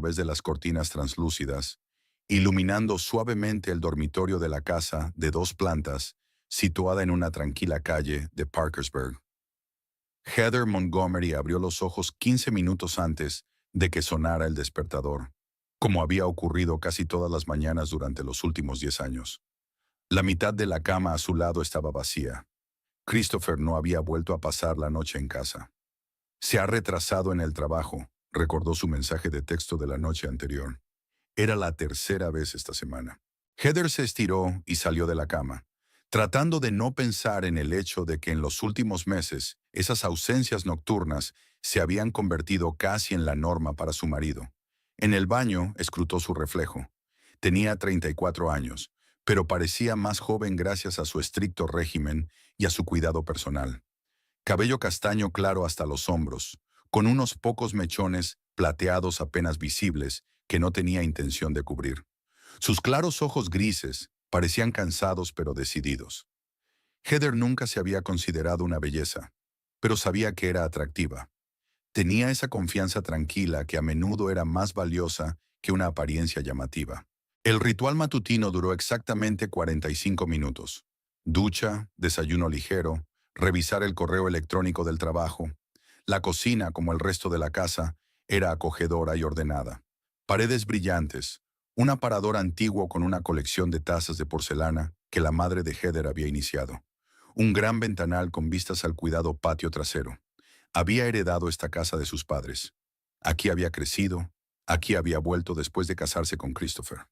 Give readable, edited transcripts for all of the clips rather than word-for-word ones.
través de las cortinas translúcidas, iluminando suavemente el dormitorio de la casa de 2 plantas, situada en una tranquila calle de Parkersburg. Heather Montgomery abrió los ojos 15 minutos antes de que sonara el despertador, como había ocurrido casi todas las mañanas durante los últimos 10 años. La mitad de la cama a su lado estaba vacía. Christopher no había vuelto a pasar la noche en casa. Se ha retrasado en el trabajo, recordó su mensaje de texto de la noche anterior. Era la tercera vez esta semana. Heather se estiró y salió de la cama, tratando de no pensar en el hecho de que en los últimos meses esas ausencias nocturnas se habían convertido casi en la norma para su marido. En el baño escrutó su reflejo. Tenía 34 años, pero parecía más joven gracias a su estricto régimen y a su cuidado personal. Cabello castaño claro hasta los hombros, con unos pocos mechones plateados apenas visibles que no tenía intención de cubrir. Sus claros ojos grises parecían cansados pero decididos. Heather nunca se había considerado una belleza, pero sabía que era atractiva. Tenía esa confianza tranquila que a menudo era más valiosa que una apariencia llamativa. El ritual matutino duró exactamente 45 minutos. Ducha, desayuno ligero, revisar el correo electrónico del trabajo. La cocina, como el resto de la casa, era acogedora y ordenada. Paredes brillantes, un aparador antiguo con una colección de tazas de porcelana que la madre de Heather había iniciado. Un gran ventanal con vistas al cuidado patio trasero. Había heredado esta casa de sus padres. Aquí había crecido, aquí había vuelto después de casarse con Christopher.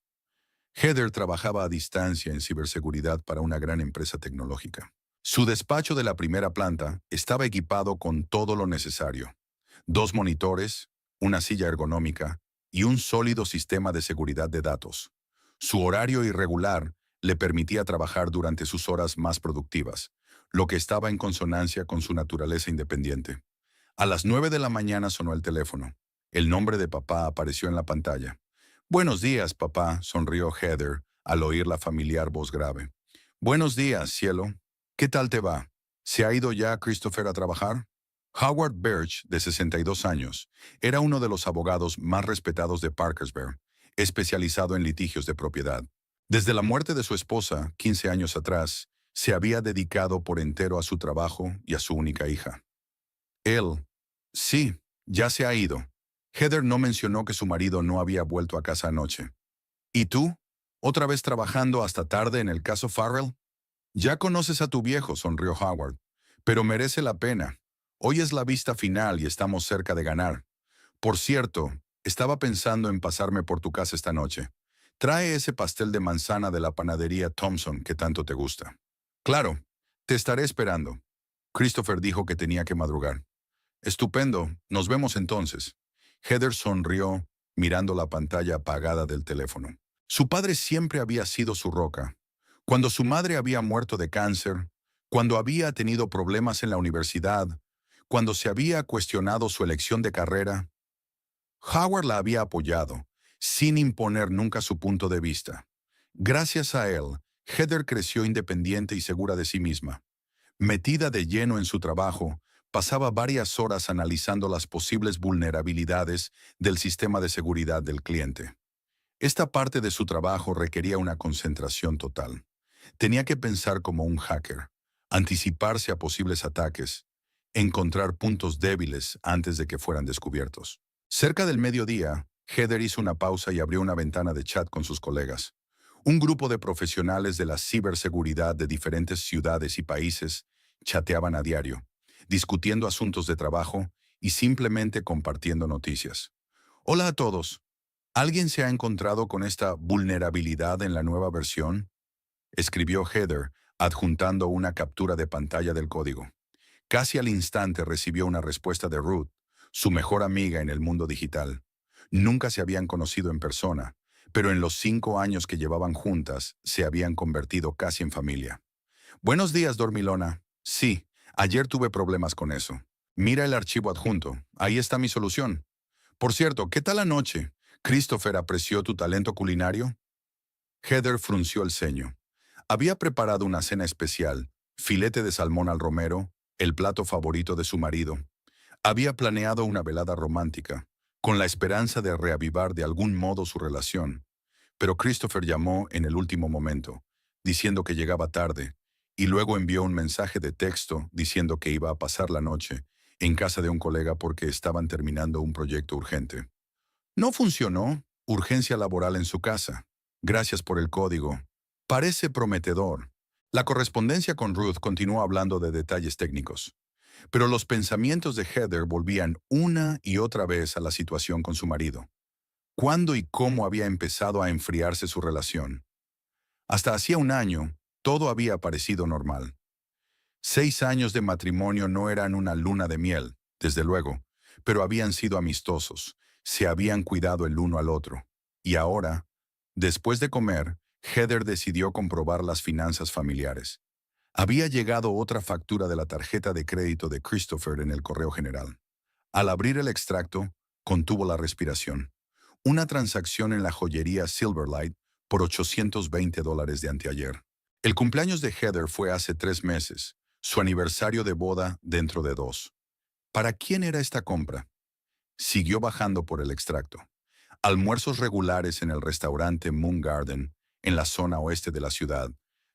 Heather trabajaba a distancia en ciberseguridad para una gran empresa tecnológica. Su despacho de la primera planta estaba equipado con todo lo necesario. 2 monitores, una silla ergonómica y un sólido sistema de seguridad de datos. Su horario irregular le permitía trabajar durante sus horas más productivas, lo que estaba en consonancia con su naturaleza independiente. A las 9 de la mañana sonó el teléfono. El nombre de papá apareció en la pantalla. «Buenos días, papá», sonrió Heather al oír la familiar voz grave. «Buenos días, cielo. ¿Qué tal te va? ¿Se ha ido ya Christopher a trabajar?» Howard Birch, de 62 años, era uno de los abogados más respetados de Parkersburg, especializado en litigios de propiedad. Desde la muerte de su esposa, 15 años atrás, se había dedicado por entero a su trabajo y a su única hija. Él, sí, ya se ha ido. Heather no mencionó que su marido no había vuelto a casa anoche. ¿Y tú? ¿Otra vez trabajando hasta tarde en el caso Farrell? Ya conoces a tu viejo, sonrió Howard, pero merece la pena. Hoy es la vista final y estamos cerca de ganar. Por cierto, estaba pensando en pasarme por tu casa esta noche. Trae ese pastel de manzana de la panadería Thompson que tanto te gusta. Claro, te estaré esperando. Christopher dijo que tenía que madrugar. Estupendo, nos vemos entonces. Heather sonrió, mirando la pantalla apagada del teléfono. Su padre siempre había sido su roca. Cuando su madre había muerto de cáncer, cuando había tenido problemas en la universidad, cuando se había cuestionado su elección de carrera, Howard la había apoyado, sin imponer nunca su punto de vista. Gracias a él, Heather creció independiente y segura de sí misma. Metida de lleno en su trabajo, pasaba varias horas analizando las posibles vulnerabilidades del sistema de seguridad del cliente. Esta parte de su trabajo requería una concentración total. Tenía que pensar como un hacker, anticiparse a posibles ataques, encontrar puntos débiles antes de que fueran descubiertos. Cerca del mediodía, Heather hizo una pausa y abrió una ventana de chat con sus colegas. Un grupo de profesionales de la ciberseguridad de diferentes ciudades y países chateaban a diario, discutiendo asuntos de trabajo y simplemente compartiendo noticias. Hola a todos. ¿Alguien se ha encontrado con esta vulnerabilidad en la nueva versión? Escribió Heather, adjuntando una captura de pantalla del código. Casi al instante recibió una respuesta de Ruth, su mejor amiga en el mundo digital. Nunca se habían conocido en persona, pero en los 5 años que llevaban juntas se habían convertido casi en familia. Buenos días, dormilona. Sí, ayer tuve problemas con eso. Mira el archivo adjunto. Ahí está mi solución. Por cierto, ¿qué tal anoche? ¿Christopher apreció tu talento culinario? Heather frunció el ceño. Había preparado una cena especial, filete de salmón al romero, el plato favorito de su marido. Había planeado una velada romántica, con la esperanza de reavivar de algún modo su relación. Pero Christopher llamó en el último momento, diciendo que llegaba tarde, y luego envió un mensaje de texto diciendo que iba a pasar la noche en casa de un colega porque estaban terminando un proyecto urgente. No funcionó. Urgencia laboral en su casa. Gracias por el código. Parece prometedor. La correspondencia con Ruth continuó hablando de detalles técnicos, pero los pensamientos de Heather volvían una y otra vez a la situación con su marido. ¿Cuándo y cómo había empezado a enfriarse su relación? Hasta hacía un año, todo había parecido normal. 6 años de matrimonio no eran una luna de miel, desde luego, pero habían sido amistosos, se habían cuidado el uno al otro. Y ahora, después de comer, Heather decidió comprobar las finanzas familiares. Había llegado otra factura de la tarjeta de crédito de Christopher en el correo general. Al abrir el extracto, contuvo la respiración. Una transacción en la joyería Silverlight por $820 de anteayer. El cumpleaños de Heather fue hace 3 meses, su aniversario de boda dentro de 2. ¿Para quién era esta compra? Siguió bajando por el extracto. Almuerzos regulares en el restaurante Moon Garden, en la zona oeste de la ciudad,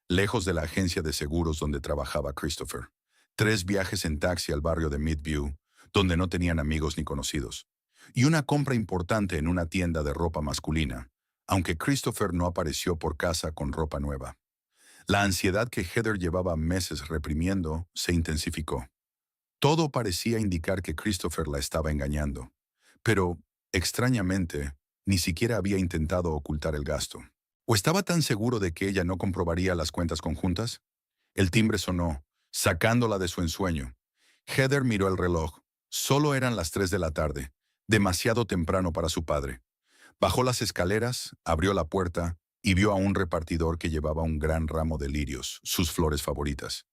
lejos de la agencia de seguros donde trabajaba Christopher. 3 viajes en taxi al barrio de Midview, donde no tenían amigos ni conocidos. Y una compra importante en una tienda de ropa masculina, aunque Christopher no apareció por casa con ropa nueva. La ansiedad que Heather llevaba meses reprimiendo se intensificó. Todo parecía indicar que Christopher la estaba engañando, pero, extrañamente, ni siquiera había intentado ocultar el gasto. ¿O estaba tan seguro de que ella no comprobaría las cuentas conjuntas? El timbre sonó, sacándola de su ensueño. Heather miró el reloj. Solo eran las 3 de la tarde, demasiado temprano para su padre. Bajó las escaleras, abrió la puerta y vio a un repartidor que llevaba un gran ramo de lirios, sus flores favoritas.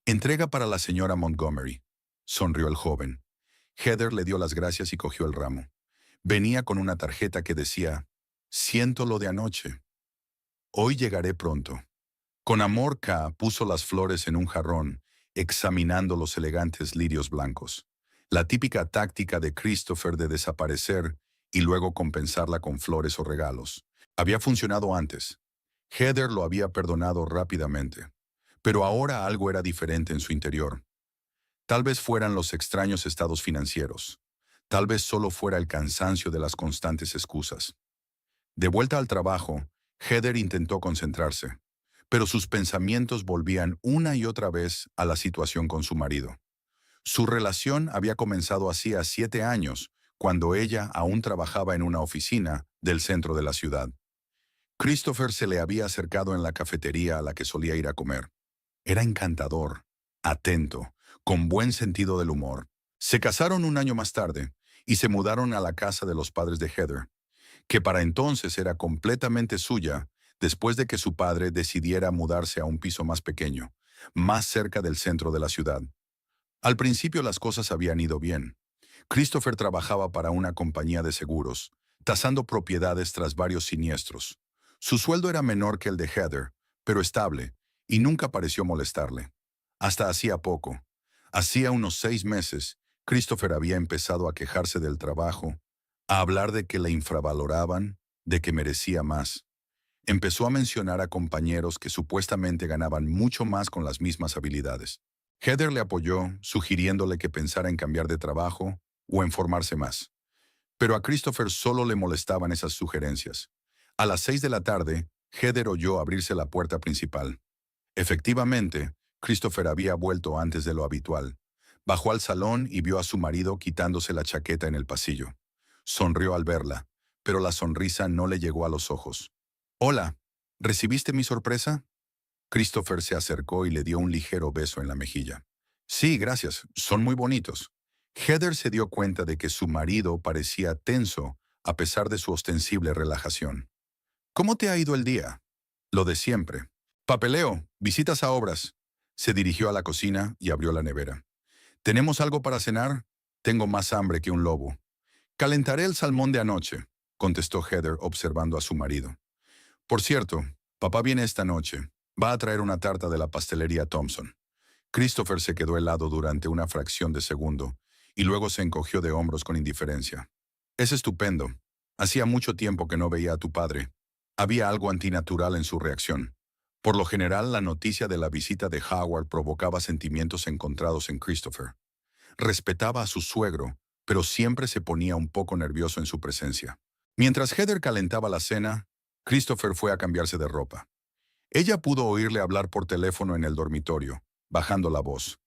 Entrega para la señora Montgomery, sonrió el joven. Heather le dio las gracias y cogió el ramo. Venía con una tarjeta que decía, «Siento lo de anoche. Hoy llegaré pronto». Con amor, K puso las flores en un jarrón, examinando los elegantes lirios blancos. La típica táctica de Christopher de desaparecer y luego compensarla con flores o regalos. Había funcionado antes. Heather lo había perdonado rápidamente. Pero ahora algo era diferente en su interior. Tal vez fueran los extraños estados financieros. Tal vez solo fuera el cansancio de las constantes excusas. De vuelta al trabajo, Heather intentó concentrarse, pero sus pensamientos volvían una y otra vez a la situación con su marido. Su relación había comenzado hacía 7 años, cuando ella aún trabajaba en una oficina del centro de la ciudad. Christopher se le había acercado en la cafetería a la que solía ir a comer. Era encantador, atento, con buen sentido del humor. Se casaron un año más tarde y se mudaron a la casa de los padres de Heather, que para entonces era completamente suya después de que su padre decidiera mudarse a un piso más pequeño, más cerca del centro de la ciudad. Al principio las cosas habían ido bien. Christopher trabajaba para una compañía de seguros, tasando propiedades tras varios siniestros. Su sueldo era menor que el de Heather, pero estable, y nunca pareció molestarle. Hasta hacía poco. Hacía unos 6 meses, Christopher había empezado a quejarse del trabajo, a hablar de que le infravaloraban, de que merecía más. Empezó a mencionar a compañeros que supuestamente ganaban mucho más con las mismas habilidades. Heather le apoyó, sugiriéndole que pensara en cambiar de trabajo o en formarse más. Pero a Christopher solo le molestaban esas sugerencias. A las 6 de la tarde, Heather oyó abrirse la puerta principal. Efectivamente, Christopher había vuelto antes de lo habitual. Bajó al salón y vio a su marido quitándose la chaqueta en el pasillo. Sonrió al verla, pero la sonrisa no le llegó a los ojos. «Hola, ¿recibiste mi sorpresa?» Christopher se acercó y le dio un ligero beso en la mejilla. «Sí, gracias, son muy bonitos». Heather se dio cuenta de que su marido parecía tenso a pesar de su ostensible relajación. «¿Cómo te ha ido el día?» «Lo de siempre». «Papeleo, visitas a obras». Se dirigió a la cocina y abrió la nevera. «¿Tenemos algo para cenar?» «Tengo más hambre que un lobo». «Calentaré el salmón de anoche», contestó Heather observando a su marido. «Por cierto, papá viene esta noche. Va a traer una tarta de la pastelería Thompson». Christopher se quedó helado durante una fracción de segundo y luego se encogió de hombros con indiferencia. Es estupendo. Hacía mucho tiempo que no veía a tu padre. Había algo antinatural en su reacción. Por lo general, la noticia de la visita de Howard provocaba sentimientos encontrados en Christopher. Respetaba a su suegro, pero siempre se ponía un poco nervioso en su presencia. Mientras Heather calentaba la cena, Christopher fue a cambiarse de ropa. Ella pudo oírle hablar por teléfono en el dormitorio, bajando la voz.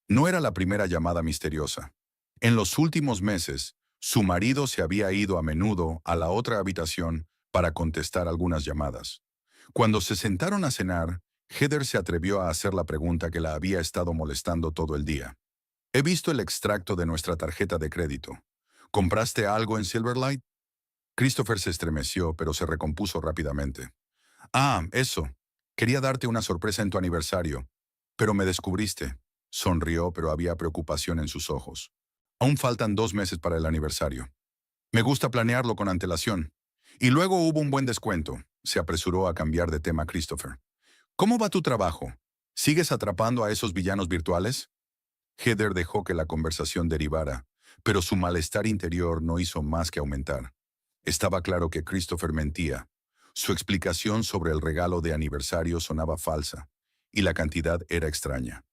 No era la primera llamada misteriosa. En los últimos meses, su marido se había ido a menudo a la otra habitación para contestar algunas llamadas. Cuando se sentaron a cenar, Heather se atrevió a hacer la pregunta que la había estado molestando todo el día. He visto el extracto de nuestra tarjeta de crédito. ¿Compraste algo en Silverlight? Christopher se estremeció, pero se recompuso rápidamente. Ah, eso. Quería darte una sorpresa en tu aniversario, pero me descubriste. Sonrió, pero había preocupación en sus ojos. Aún faltan 2 meses para el aniversario. Me gusta planearlo con antelación. Y luego hubo un buen descuento. Se apresuró a cambiar de tema Christopher. ¿Cómo va tu trabajo? ¿Sigues atrapando a esos villanos virtuales? Heather dejó que la conversación derivara, pero su malestar interior no hizo más que aumentar. Estaba claro que Christopher mentía. Su explicación sobre el regalo de aniversario sonaba falsa, y la cantidad era extraña.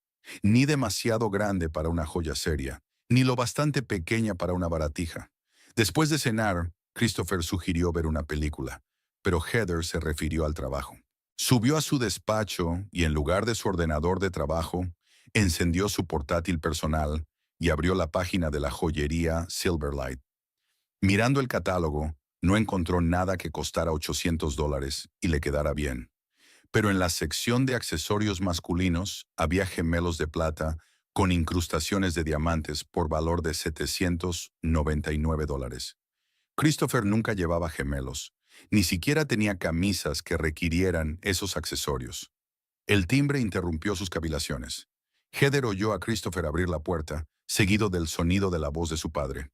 Ni demasiado grande para una joya seria, ni lo bastante pequeña para una baratija. Después de cenar, Christopher sugirió ver una película, pero Heather se refirió al trabajo. Subió a su despacho y en lugar de su ordenador de trabajo, encendió su portátil personal y abrió la página de la joyería Silverlight. Mirando el catálogo, no encontró nada que costara $800 y le quedara bien. Pero en la sección de accesorios masculinos había gemelos de plata con incrustaciones de diamantes por valor de $799. Christopher nunca llevaba gemelos, ni siquiera tenía camisas que requirieran esos accesorios. El timbre interrumpió sus cavilaciones. Heather oyó a Christopher abrir la puerta, seguido del sonido de la voz de su padre.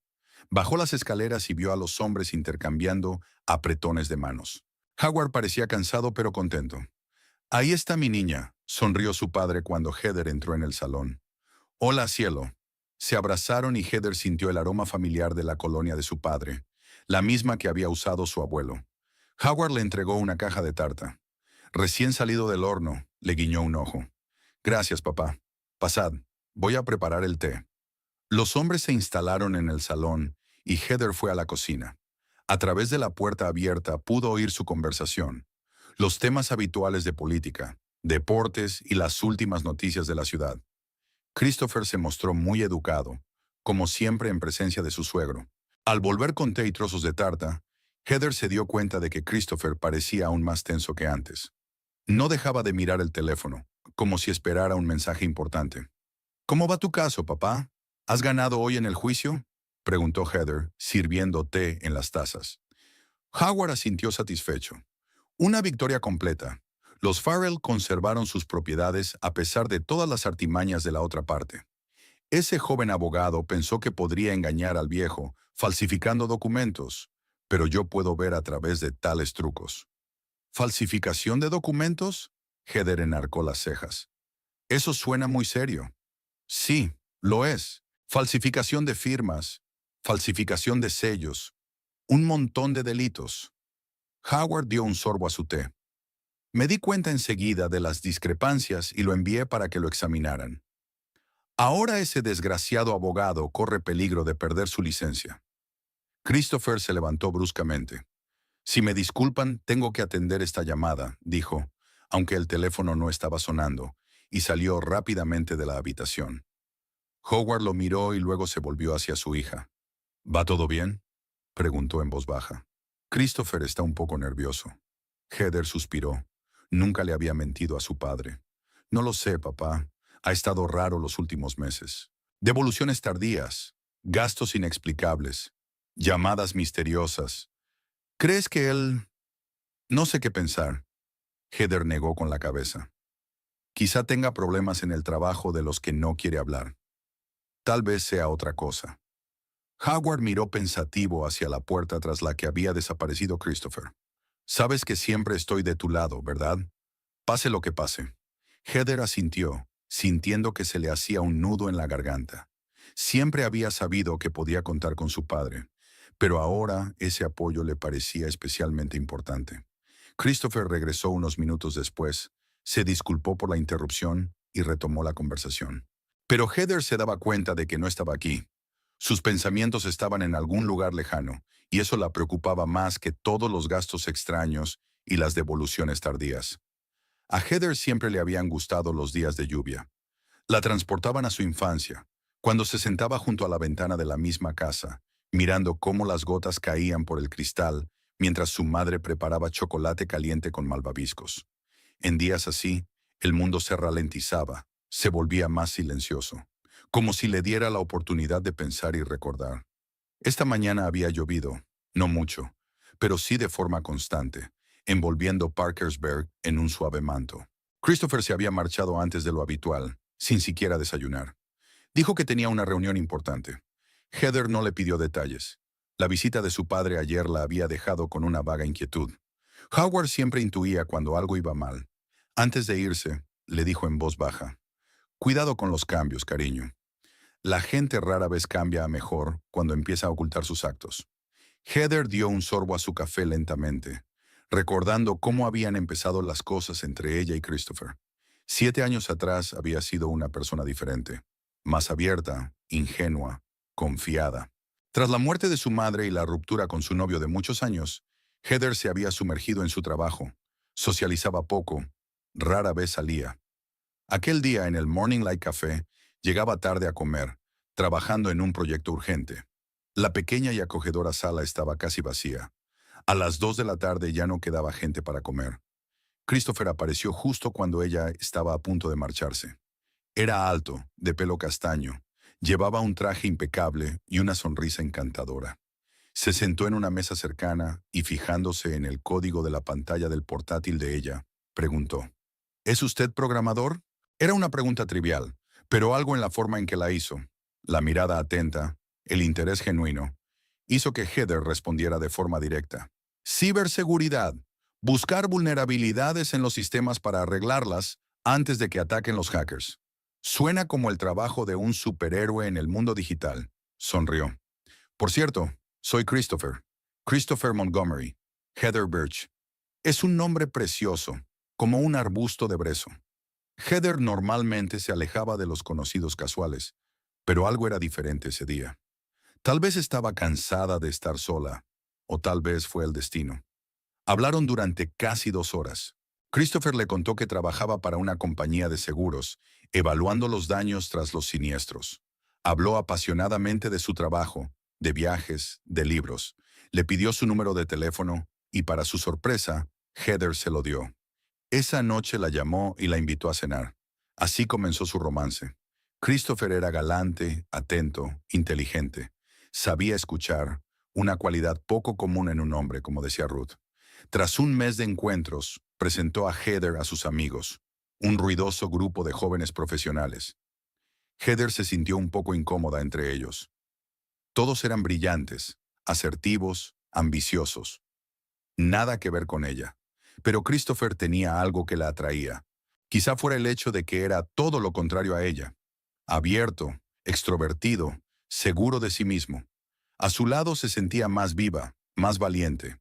Bajó las escaleras y vio a los hombres intercambiando apretones de manos. Howard parecía cansado pero contento. Ahí está mi niña, sonrió su padre cuando Heather entró en el salón. Hola, cielo. Se abrazaron y Heather sintió el aroma familiar de la colonia de su padre, la misma que había usado su abuelo. Howard le entregó una caja de tarta. Recién salido del horno, le guiñó un ojo. Gracias, papá. Pasad. Voy a preparar el té. Los hombres se instalaron en el salón y Heather fue a la cocina. A través de la puerta abierta pudo oír su conversación, los temas habituales de política, deportes y las últimas noticias de la ciudad. Christopher se mostró muy educado, como siempre en presencia de su suegro. Al volver con té y trozos de tarta, Heather se dio cuenta de que Christopher parecía aún más tenso que antes. No dejaba de mirar el teléfono, como si esperara un mensaje importante. ¿Cómo va tu caso, papá? ¿Has ganado hoy en el juicio? Preguntó Heather, sirviendo té en las tazas. Howard asintió satisfecho. Una victoria completa. Los Farrell conservaron sus propiedades a pesar de todas las artimañas de la otra parte. Ese joven abogado pensó que podría engañar al viejo, falsificando documentos, pero yo puedo ver a través de tales trucos. ¿Falsificación de documentos? Heather enarcó las cejas. Eso suena muy serio. Sí, lo es. Falsificación de firmas, falsificación de sellos, un montón de delitos. Howard dio un sorbo a su té. Me di cuenta enseguida de las discrepancias y lo envié para que lo examinaran. Ahora ese desgraciado abogado corre peligro de perder su licencia. Christopher se levantó bruscamente. Si me disculpan, tengo que atender esta llamada, dijo, aunque el teléfono no estaba sonando, y salió rápidamente de la habitación. Howard lo miró y luego se volvió hacia su hija. ¿Va todo bien?, preguntó en voz baja. Christopher está un poco nervioso. Heather suspiró. Nunca le había mentido a su padre. No lo sé, papá. Ha estado raro los últimos meses. Devoluciones tardías, gastos inexplicables, llamadas misteriosas. ¿Crees que él...? No sé qué pensar. Heather negó con la cabeza. Quizá tenga problemas en el trabajo de los que no quiere hablar. Tal vez sea otra cosa. Howard miró pensativo hacia la puerta tras la que había desaparecido Christopher. Sabes que siempre estoy de tu lado, ¿verdad? Pase lo que pase. Heather asintió, sintiendo que se le hacía un nudo en la garganta. Siempre había sabido que podía contar con su padre, pero ahora ese apoyo le parecía especialmente importante. Christopher regresó unos minutos después, se disculpó por la interrupción y retomó la conversación. Pero Heather se daba cuenta de que no estaba aquí. Sus pensamientos estaban en algún lugar lejano, y eso la preocupaba más que todos los gastos extraños y las devoluciones tardías. A Heather siempre le habían gustado los días de lluvia. La transportaban a su infancia, cuando se sentaba junto a la ventana de la misma casa, mirando cómo las gotas caían por el cristal mientras su madre preparaba chocolate caliente con malvaviscos. En días así, el mundo se ralentizaba, se volvía más silencioso, como si le diera la oportunidad de pensar y recordar. Esta mañana había llovido, no mucho, pero sí de forma constante, envolviendo Parkersburg en un suave manto. Christopher se había marchado antes de lo habitual, sin siquiera desayunar. Dijo que tenía una reunión importante. Heather no le pidió detalles. La visita de su padre ayer la había dejado con una vaga inquietud. Howard siempre intuía cuando algo iba mal. Antes de irse, le dijo en voz baja, «Cuidado con los cambios, cariño. La gente rara vez cambia a mejor cuando empieza a ocultar sus actos». Heather dio un sorbo a su café lentamente, recordando cómo habían empezado las cosas entre ella y Christopher. 7 años atrás había sido una persona diferente, más abierta, ingenua, confiada. Tras la muerte de su madre y la ruptura con su novio de muchos años, Heather se había sumergido en su trabajo, socializaba poco, rara vez salía. Aquel día en el Morning Light Café llegaba tarde a comer, trabajando en un proyecto urgente. La pequeña y acogedora sala estaba casi vacía. A las 2 de la tarde ya no quedaba gente para comer. Christopher apareció justo cuando ella estaba a punto de marcharse. Era alto, de pelo castaño, llevaba un traje impecable y una sonrisa encantadora. Se sentó en una mesa cercana y fijándose en el código de la pantalla del portátil de ella, preguntó, ¿Es usted programador? Era una pregunta trivial, pero algo en la forma en que la hizo, la mirada atenta, el interés genuino, hizo que Heather respondiera de forma directa. Ciberseguridad. Buscar vulnerabilidades en los sistemas para arreglarlas antes de que ataquen los hackers. Suena como el trabajo de un superhéroe en el mundo digital. Sonrió. Por cierto, soy Christopher. Christopher Montgomery. Heather Birch. Es un nombre precioso, como un arbusto de brezo. Heather normalmente se alejaba de los conocidos casuales, pero algo era diferente ese día. Tal vez estaba cansada de estar sola, o tal vez fue el destino. Hablaron durante casi 2 horas. Christopher le contó que trabajaba para una compañía de seguros, evaluando los daños tras los siniestros. Habló apasionadamente de su trabajo, de viajes, de libros. Le pidió su número de teléfono y, para su sorpresa, Heather se lo dio. Esa noche la llamó y la invitó a cenar. Así comenzó su romance. Christopher era galante, atento, inteligente. Sabía escuchar, una cualidad poco común en un hombre, como decía Ruth. Tras un mes de encuentros, presentó a Heather a sus amigos, un ruidoso grupo de jóvenes profesionales. Heather se sintió un poco incómoda entre ellos. Todos eran brillantes, asertivos, ambiciosos. Nada que ver con ella. Pero Christopher tenía algo que la atraía. Quizá fuera el hecho de que era todo lo contrario a ella. Abierto, extrovertido, seguro de sí mismo. A su lado se sentía más viva, más valiente.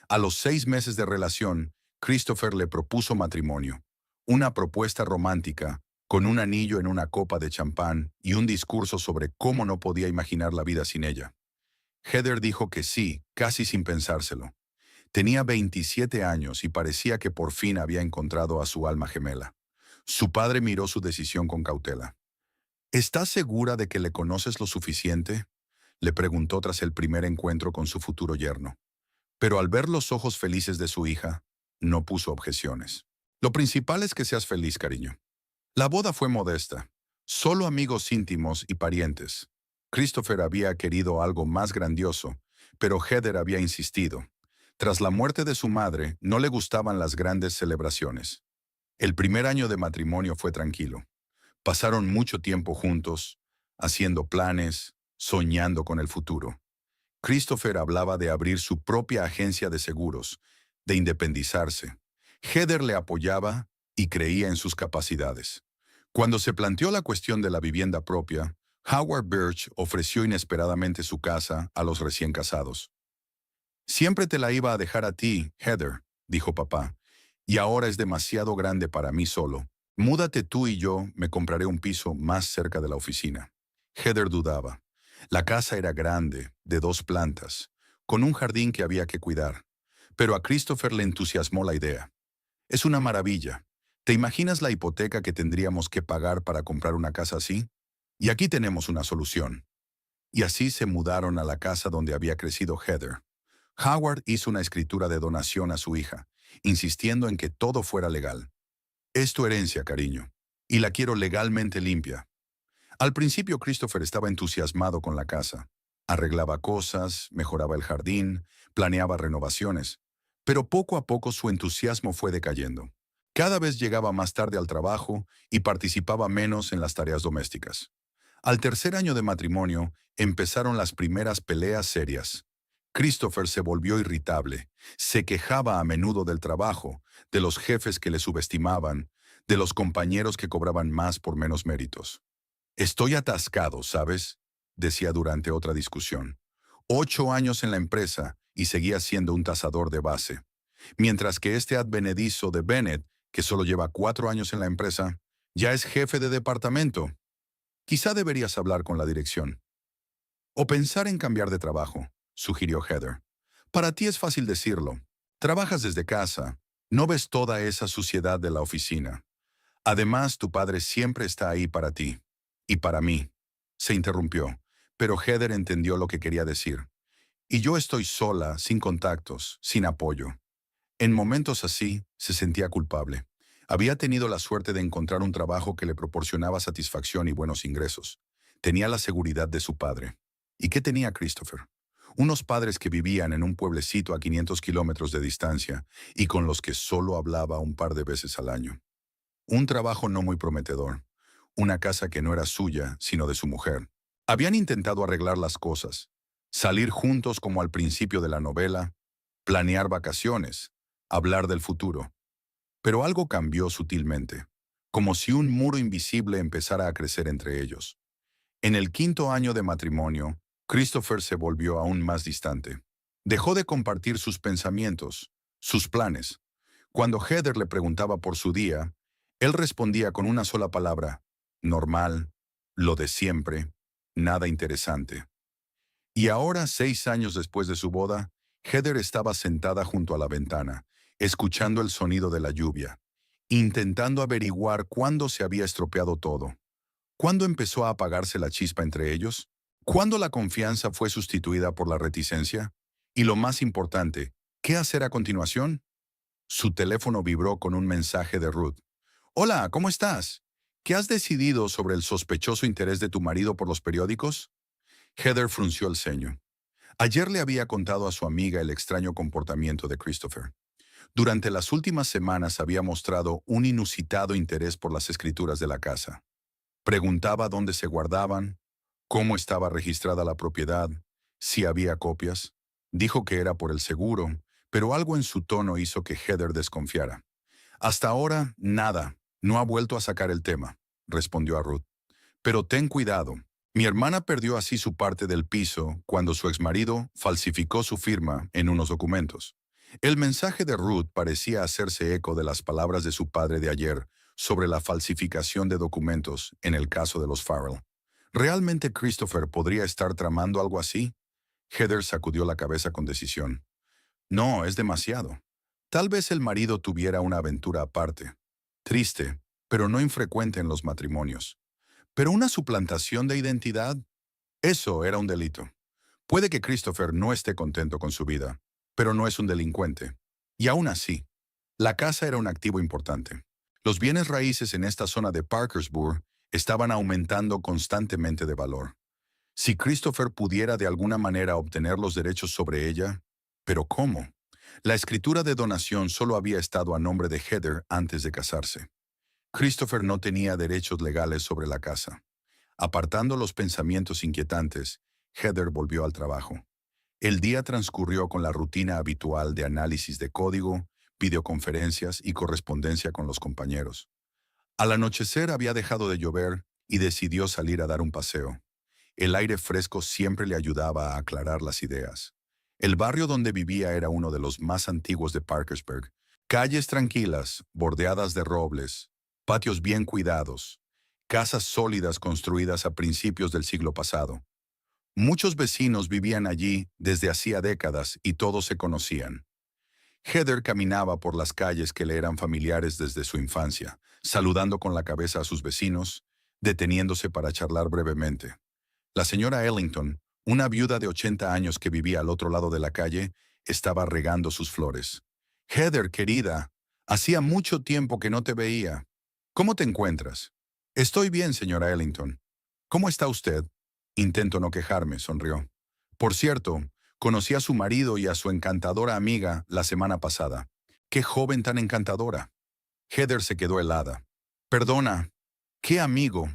A los 6 meses de relación, Christopher le propuso matrimonio. Una propuesta romántica, con un anillo en una copa de champán y un discurso sobre cómo no podía imaginar la vida sin ella. Heather dijo que sí, casi sin pensárselo. Tenía 27 años y parecía que por fin había encontrado a su alma gemela. Su padre miró su decisión con cautela. ¿Estás segura de que le conoces lo suficiente?, le preguntó tras el primer encuentro con su futuro yerno. Pero al ver los ojos felices de su hija, no puso objeciones. Lo principal es que seas feliz, cariño. La boda fue modesta. Solo amigos íntimos y parientes. Christopher había querido algo más grandioso, pero Heather había insistido. Tras la muerte de su madre, no le gustaban las grandes celebraciones. El primer año de matrimonio fue tranquilo. Pasaron mucho tiempo juntos, haciendo planes, soñando con el futuro. Christopher hablaba de abrir su propia agencia de seguros, de independizarse. Heather le apoyaba y creía en sus capacidades. Cuando se planteó la cuestión de la vivienda propia, Howard Birch ofreció inesperadamente su casa a los recién casados. Siempre te la iba a dejar a ti, Heather, dijo papá, y ahora es demasiado grande para mí solo. Múdate tú y yo, me compraré un piso más cerca de la oficina. Heather dudaba. La casa era grande, de 2 plantas, con un jardín que había que cuidar. Pero a Christopher le entusiasmó la idea. Es una maravilla. ¿Te imaginas la hipoteca que tendríamos que pagar para comprar una casa así? Y aquí tenemos una solución. Y así se mudaron a la casa donde había crecido Heather. Howard hizo una escritura de donación a su hija, insistiendo en que todo fuera legal. Es tu herencia, cariño, y la quiero legalmente limpia. Al principio Christopher estaba entusiasmado con la casa. Arreglaba cosas, mejoraba el jardín, planeaba renovaciones. Pero poco a poco su entusiasmo fue decayendo. Cada vez llegaba más tarde al trabajo y participaba menos en las tareas domésticas. Al tercer año de matrimonio, empezaron las primeras peleas serias. Christopher se volvió irritable, se quejaba a menudo del trabajo, de los jefes que le subestimaban, de los compañeros que cobraban más por menos méritos. Estoy atascado, ¿sabes? Decía durante otra discusión. 8 años en la empresa y seguía siendo un tasador de base. Mientras que este advenedizo de Bennett, que solo lleva 4 años en la empresa, ya es jefe de departamento. Quizá deberías hablar con la dirección. O pensar en cambiar de trabajo, sugirió Heather. Para ti es fácil decirlo. Trabajas desde casa. No ves toda esa suciedad de la oficina. Además, tu padre siempre está ahí para ti. Y para mí. Se interrumpió, pero Heather entendió lo que quería decir. Y yo estoy sola, sin contactos, sin apoyo. En momentos así, se sentía culpable. Había tenido la suerte de encontrar un trabajo que le proporcionaba satisfacción y buenos ingresos. Tenía la seguridad de su padre. ¿Y qué tenía Christopher? Unos padres que vivían en un pueblecito a 500 kilómetros de distancia y con los que solo hablaba un par de veces al año. Un trabajo no muy prometedor. Una casa que no era suya, sino de su mujer. Habían intentado arreglar las cosas. Salir juntos como al principio de la novela. Planear vacaciones. Hablar del futuro. Pero algo cambió sutilmente, como si un muro invisible empezara a crecer entre ellos. En el 5.º año de matrimonio, Christopher se volvió aún más distante. Dejó de compartir sus pensamientos, sus planes. Cuando Heather le preguntaba por su día, él respondía con una sola palabra: normal, lo de siempre, nada interesante. Y ahora, 6 años después de su boda, Heather estaba sentada junto a la ventana, escuchando el sonido de la lluvia, intentando averiguar cuándo se había estropeado todo. ¿Cuándo empezó a apagarse la chispa entre ellos? ¿Cuándo la confianza fue sustituida por la reticencia? Y lo más importante, ¿qué hacer a continuación? Su teléfono vibró con un mensaje de Ruth. Hola, ¿cómo estás? ¿Qué has decidido sobre el sospechoso interés de tu marido por los periódicos? Heather frunció el ceño. Ayer le había contado a su amiga el extraño comportamiento de Christopher. Durante las últimas semanas había mostrado un inusitado interés por las escrituras de la casa. Preguntaba dónde se guardaban, cómo estaba registrada la propiedad, si había copias. Dijo que era por el seguro, pero algo en su tono hizo que Heather desconfiara. Hasta ahora, nada. No ha vuelto a sacar el tema, respondió a Ruth. Pero ten cuidado. Mi hermana perdió así su parte del piso cuando su exmarido falsificó su firma en unos documentos. El mensaje de Ruth parecía hacerse eco de las palabras de su padre de ayer sobre la falsificación de documentos en el caso de los Farrell. ¿Realmente Christopher podría estar tramando algo así? Heather sacudió la cabeza con decisión. No, es demasiado. Tal vez el marido tuviera una aventura aparte. Triste, pero no infrecuente en los matrimonios. Pero una suplantación de identidad, eso era un delito. Puede que Christopher no esté contento con su vida, pero no es un delincuente. Y aún así, la casa era un activo importante. Los bienes raíces en esta zona de Parkersburg estaban aumentando constantemente de valor. Si Christopher pudiera de alguna manera obtener los derechos sobre ella, ¿pero cómo? La escritura de donación solo había estado a nombre de Heather antes de casarse. Christopher no tenía derechos legales sobre la casa. Apartando los pensamientos inquietantes, Heather volvió al trabajo. El día transcurrió con la rutina habitual de análisis de código, videoconferencias y correspondencia con los compañeros. Al anochecer había dejado de llover y decidió salir a dar un paseo. El aire fresco siempre le ayudaba a aclarar las ideas. El barrio donde vivía era uno de los más antiguos de Parkersburg. Calles tranquilas, bordeadas de robles, patios bien cuidados, casas sólidas construidas a principios del siglo pasado. Muchos vecinos vivían allí desde hacía décadas y todos se conocían. Heather caminaba por las calles que le eran familiares desde su infancia, saludando con la cabeza a sus vecinos, deteniéndose para charlar brevemente. La señora Ellington, una viuda de 80 años que vivía al otro lado de la calle, estaba regando sus flores. Heather, querida, hacía mucho tiempo que no te veía. ¿Cómo te encuentras? Estoy bien, señora Ellington. ¿Cómo está usted? Intento no quejarme, sonrió. Por cierto, conocí a su marido y a su encantadora amiga la semana pasada. ¡Qué joven tan encantadora! Heather se quedó helada. Perdona, ¿qué amigo?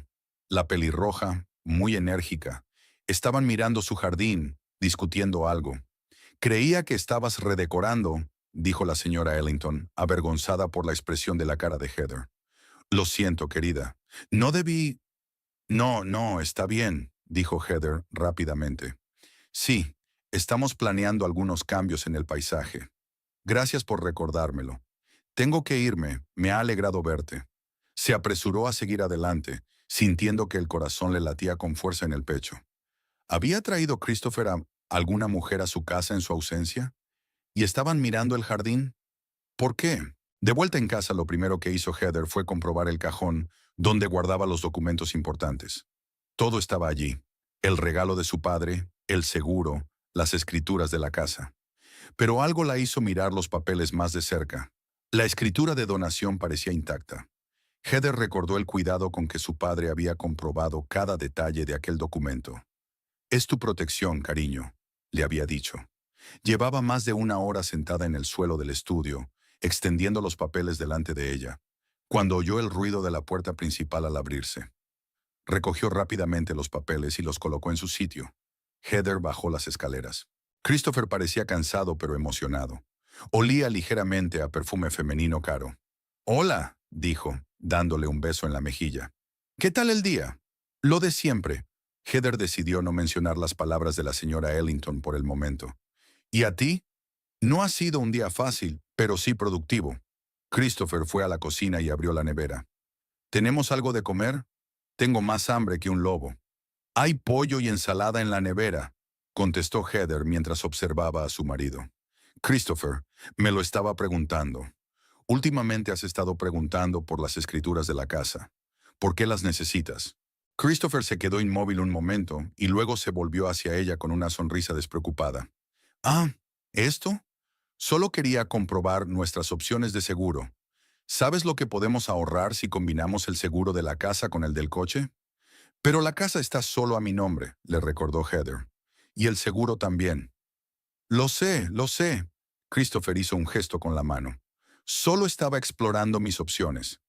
La pelirroja, muy enérgica. Estaban mirando su jardín, discutiendo algo. Creía que estabas redecorando, dijo la señora Ellington, avergonzada por la expresión de la cara de Heather. Lo siento, querida. No debí... No, no, está bien, dijo Heather rápidamente. Sí, estamos planeando algunos cambios en el paisaje. Gracias por recordármelo. Tengo que irme, me ha alegrado verte. Se apresuró a seguir adelante, sintiendo que el corazón le latía con fuerza en el pecho. ¿Había traído Christopher a alguna mujer a su casa en su ausencia? ¿Y estaban mirando el jardín? ¿Por qué? De vuelta en casa, lo primero que hizo Heather fue comprobar el cajón donde guardaba los documentos importantes. Todo estaba allí. El regalo de su padre, el seguro, las escrituras de la casa. Pero algo la hizo mirar los papeles más de cerca. La escritura de donación parecía intacta. Heather recordó el cuidado con que su padre había comprobado cada detalle de aquel documento. Es tu protección, cariño, le había dicho. Llevaba más de una hora sentada en el suelo del estudio, extendiendo los papeles delante de ella, cuando oyó el ruido de la puerta principal al abrirse. Recogió rápidamente los papeles y los colocó en su sitio. Heather bajó las escaleras. Christopher parecía cansado pero emocionado. Olía ligeramente a perfume femenino caro. «Hola», dijo, dándole un beso en la mejilla. «¿Qué tal el día?» «Lo de siempre». Heather decidió no mencionar las palabras de la señora Ellington por el momento. «¿Y a ti?» «No ha sido un día fácil, pero sí productivo». Christopher fue a la cocina y abrió la nevera. «¿Tenemos algo de comer?» «Tengo más hambre que un lobo». «Hay pollo y ensalada en la nevera», contestó Heather mientras observaba a su marido. «Christopher, me lo estaba preguntando. Últimamente has estado preguntando por las escrituras de la casa. ¿Por qué las necesitas?» Christopher se quedó inmóvil un momento y luego se volvió hacia ella con una sonrisa despreocupada. «Ah, ¿esto? Solo quería comprobar nuestras opciones de seguro. ¿Sabes lo que podemos ahorrar si combinamos el seguro de la casa con el del coche?» «Pero la casa está solo a mi nombre», le recordó Heather. «Y el seguro también». Lo sé, lo sé». Christopher hizo un gesto con la mano. «Solo estaba explorando mis opciones.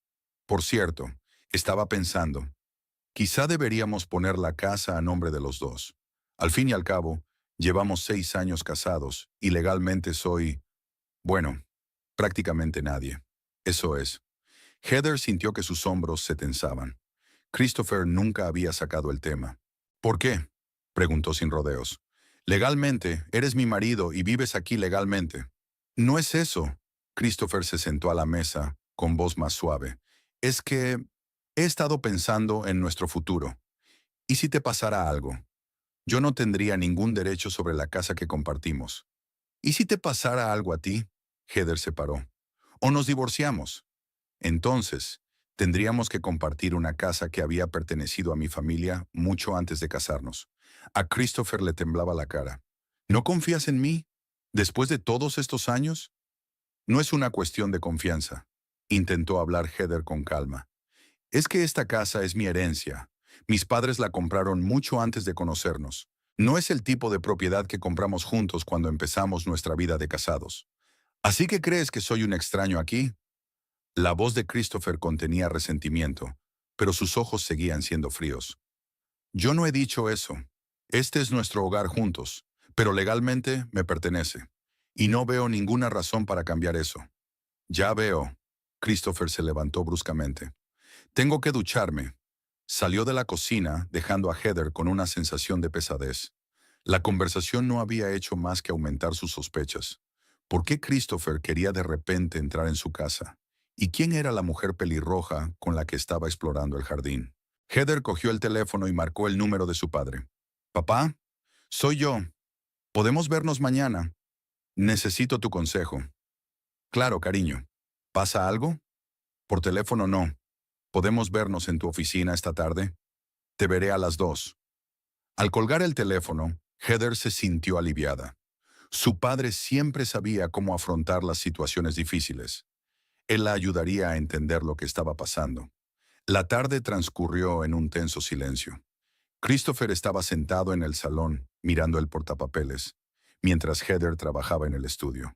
Por cierto, estaba pensando, quizá deberíamos poner la casa a nombre de los dos. Al fin y al cabo, llevamos 6 años casados y legalmente soy, bueno, prácticamente nadie. Eso es». Heather sintió que sus hombros se tensaban. Christopher nunca había sacado el tema. «¿Por qué?», preguntó sin rodeos. «Legalmente, eres mi marido y vives aquí legalmente». «No es eso». Christopher se sentó a la mesa, con voz más suave. «Es que he estado pensando en nuestro futuro. ¿Y si te pasara algo? Yo no tendría ningún derecho sobre la casa que compartimos. ¿Y si te pasara algo a ti?» Heather se paró. «O nos divorciamos. Entonces, tendríamos que compartir una casa que había pertenecido a mi familia mucho antes de casarnos». A Christopher le temblaba la cara. «¿No confías en mí? ¿Después de todos estos años?» «No es una cuestión de confianza», intentó hablar Heather con calma. «Es que esta casa es mi herencia. Mis padres la compraron mucho antes de conocernos. No es el tipo de propiedad que compramos juntos cuando empezamos nuestra vida de casados. ¿Así que crees que soy un extraño aquí?» La voz de Christopher contenía resentimiento, pero sus ojos seguían siendo fríos. «Yo no he dicho eso. Este es nuestro hogar juntos, pero legalmente me pertenece. Y no veo ninguna razón para cambiar eso». «Ya veo». Christopher se levantó bruscamente. «Tengo que ducharme». Salió de la cocina, dejando a Heather con una sensación de pesadez. La conversación no había hecho más que aumentar sus sospechas. ¿Por qué Christopher quería de repente entrar en su casa? ¿Y quién era la mujer pelirroja con la que estaba explorando el jardín? Heather cogió el teléfono y marcó el número de su padre. «Papá, soy yo. ¿Podemos vernos mañana? Necesito tu consejo». «Claro, cariño. ¿Pasa algo?» «Por teléfono no. ¿Podemos vernos en tu oficina esta tarde?» «Te veré a las 2». Al colgar el teléfono, Heather se sintió aliviada. Su padre siempre sabía cómo afrontar las situaciones difíciles. Él la ayudaría a entender lo que estaba pasando. La tarde transcurrió en un tenso silencio. Christopher estaba sentado en el salón, mirando el portapapeles, mientras Heather trabajaba en el estudio.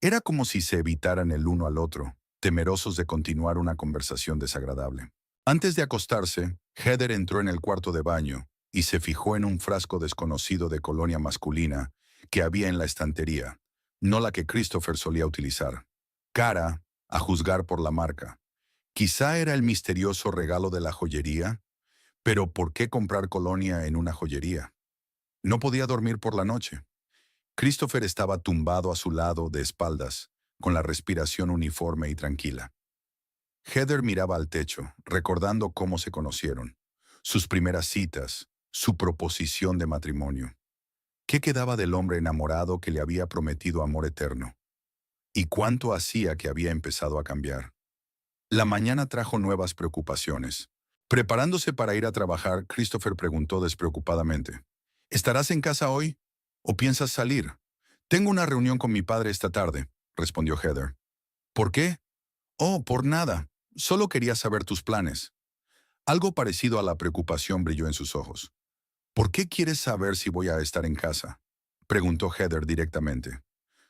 Era como si se evitaran el uno al otro, temerosos de continuar una conversación desagradable. Antes de acostarse, Heather entró en el cuarto de baño y se fijó en un frasco desconocido de colonia masculina que había en la estantería, no la que Christopher solía utilizar. Cara, a juzgar por la marca. Quizá era el misterioso regalo de la joyería, pero ¿por qué comprar colonia en una joyería? No podía dormir por la noche. Christopher estaba tumbado a su lado, de espaldas, con la respiración uniforme y tranquila. Heather miraba al techo, recordando cómo se conocieron, sus primeras citas, su proposición de matrimonio. ¿Qué quedaba del hombre enamorado que le había prometido amor eterno? ¿Y cuánto hacía que había empezado a cambiar? La mañana trajo nuevas preocupaciones. Preparándose para ir a trabajar, Christopher preguntó despreocupadamente: «¿Estarás en casa hoy? ¿O piensas salir?» «Tengo una reunión con mi padre esta tarde», respondió Heather. «¿Por qué?» «Oh, por nada. Solo quería saber tus planes». Algo parecido a la preocupación brilló en sus ojos. «¿Por qué quieres saber si voy a estar en casa?», preguntó Heather directamente.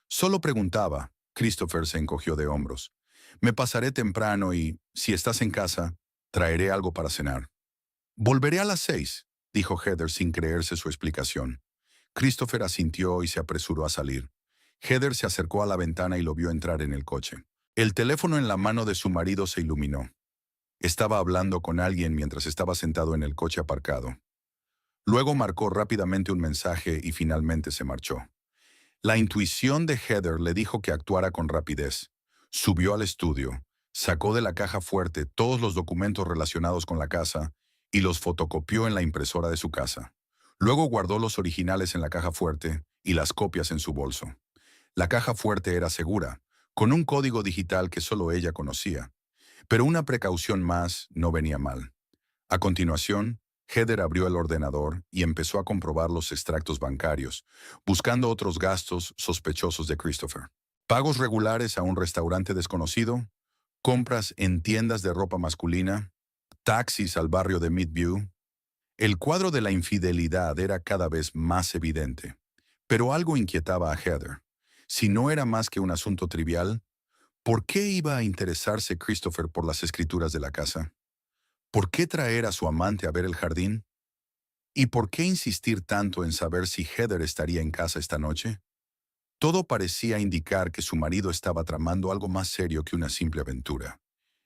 «Solo preguntaba». Christopher se encogió de hombros. «Me pasaré temprano y, si estás en casa, traeré algo para cenar». «Volveré a las 6», dijo Heather sin creerse su explicación. Christopher asintió y se apresuró a salir. Heather se acercó a la ventana y lo vio entrar en el coche. El teléfono en la mano de su marido se iluminó. Estaba hablando con alguien mientras estaba sentado en el coche aparcado. Luego marcó rápidamente un mensaje y finalmente se marchó. La intuición de Heather le dijo que actuara con rapidez. Subió al estudio, sacó de la caja fuerte todos los documentos relacionados con la casa y los fotocopió en la impresora de su casa. Luego guardó los originales en la caja fuerte y las copias en su bolso. La caja fuerte era segura, con un código digital que solo ella conocía. Pero una precaución más no venía mal. A continuación, Heather abrió el ordenador y empezó a comprobar los extractos bancarios, buscando otros gastos sospechosos de Christopher. Pagos regulares a un restaurante desconocido, compras en tiendas de ropa masculina, taxis al barrio de Midview. El cuadro de la infidelidad era cada vez más evidente, pero algo inquietaba a Heather. Si no era más que un asunto trivial, ¿por qué iba a interesarse Christopher por las escrituras de la casa? ¿Por qué traer a su amante a ver el jardín? ¿Y por qué insistir tanto en saber si Heather estaría en casa esta noche? Todo parecía indicar que su marido estaba tramando algo más serio que una simple aventura,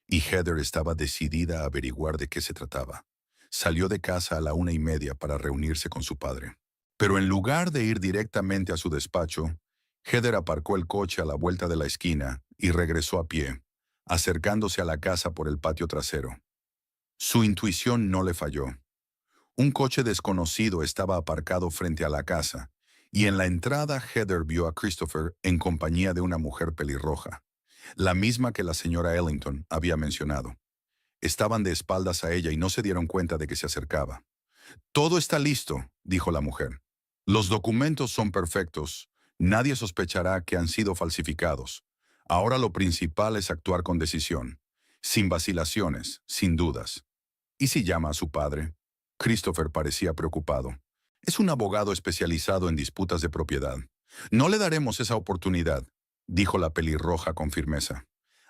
y Heather estaba decidida a averiguar de qué se trataba. Salió de casa a la 1:30 para reunirse con su padre. Pero en lugar de ir directamente a su despacho, Heather aparcó el coche a la vuelta de la esquina y regresó a pie, acercándose a la casa por el patio trasero. Su intuición no le falló. Un coche desconocido estaba aparcado frente a la casa, y en la entrada Heather vio a Christopher en compañía de una mujer pelirroja, la misma que la señora Ellington había mencionado. Estaban de espaldas a ella y no se dieron cuenta de que se acercaba. «Todo está listo», dijo la mujer. «Los documentos son perfectos. Nadie sospechará que han sido falsificados. Ahora lo principal es actuar con decisión, sin vacilaciones, sin dudas». ¿Y si llama a su padre? Christopher parecía preocupado. Es un abogado especializado en disputas de propiedad. «No le daremos esa oportunidad», dijo la pelirroja con firmeza.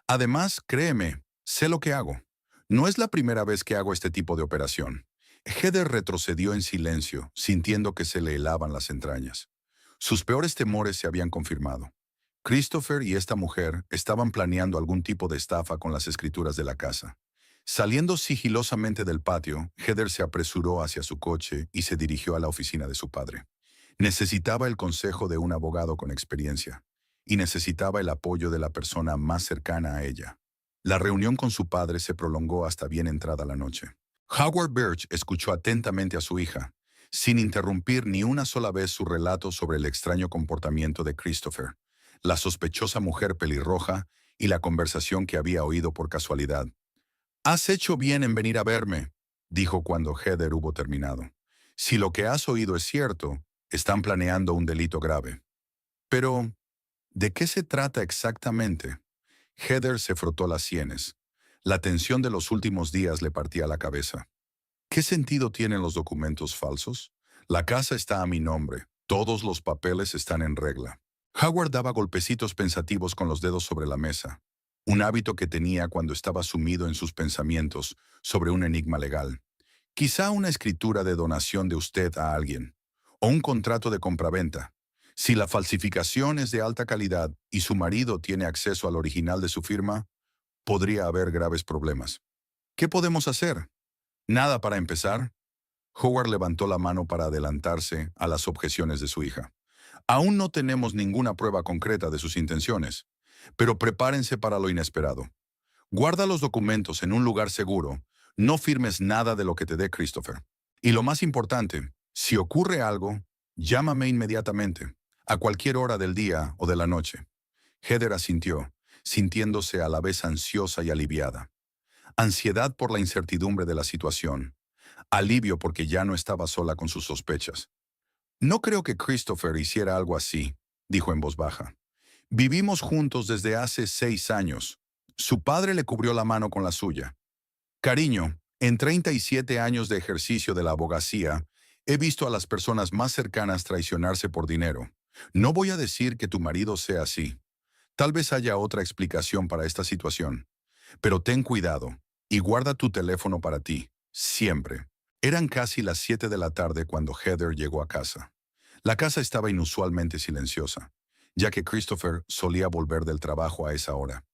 «Además, créeme, sé lo que hago. No es la primera vez que hago este tipo de operación». Heather retrocedió en silencio, sintiendo que se le helaban las entrañas. Sus peores temores se habían confirmado. Christopher y esta mujer estaban planeando algún tipo de estafa con las escrituras de la casa. Saliendo sigilosamente del patio, Heather se apresuró hacia su coche y se dirigió a la oficina de su padre. Necesitaba el consejo de un abogado con experiencia y necesitaba el apoyo de la persona más cercana a ella. La reunión con su padre se prolongó hasta bien entrada la noche. Howard Birch escuchó atentamente a su hija, sin interrumpir ni una sola vez su relato sobre el extraño comportamiento de Christopher, la sospechosa mujer pelirroja y la conversación que había oído por casualidad. «Has hecho bien en venir a verme», dijo cuando Heather hubo terminado. «Si lo que has oído es cierto, están planeando un delito grave». «Pero, ¿de qué se trata exactamente?». Heather se frotó las sienes. La tensión de los últimos días le partía la cabeza. ¿Qué sentido tienen los documentos falsos? La casa está a mi nombre. Todos los papeles están en regla. Howard daba golpecitos pensativos con los dedos sobre la mesa, un hábito que tenía cuando estaba sumido en sus pensamientos sobre un enigma legal. Quizá una escritura de donación de usted a alguien, o un contrato de compraventa. Si la falsificación es de alta calidad y su marido tiene acceso al original de su firma, podría haber graves problemas. ¿Qué podemos hacer? Nada para empezar. Howard levantó la mano para adelantarse a las objeciones de su hija. Aún no tenemos ninguna prueba concreta de sus intenciones, pero prepárense para lo inesperado. Guarda los documentos en un lugar seguro. No firmes nada de lo que te dé Christopher. Y lo más importante, si ocurre algo, llámame inmediatamente, a cualquier hora del día o de la noche. Heather asintió, sintiéndose a la vez ansiosa y aliviada. Ansiedad por la incertidumbre de la situación. Alivio porque ya no estaba sola con sus sospechas. «No creo que Christopher hiciera algo así», dijo en voz baja. «Vivimos juntos desde hace 6 años. Su padre le cubrió la mano con la suya. Cariño, en 37 años de ejercicio de la abogacía, he visto a las personas más cercanas traicionarse por dinero. No voy a decir que tu marido sea así. Tal vez haya otra explicación para esta situación. Pero ten cuidado y guarda tu teléfono para ti, siempre». Eran casi las 7 de la tarde cuando Heather llegó a casa. La casa estaba inusualmente silenciosa, ya que Christopher solía volver del trabajo a esa hora.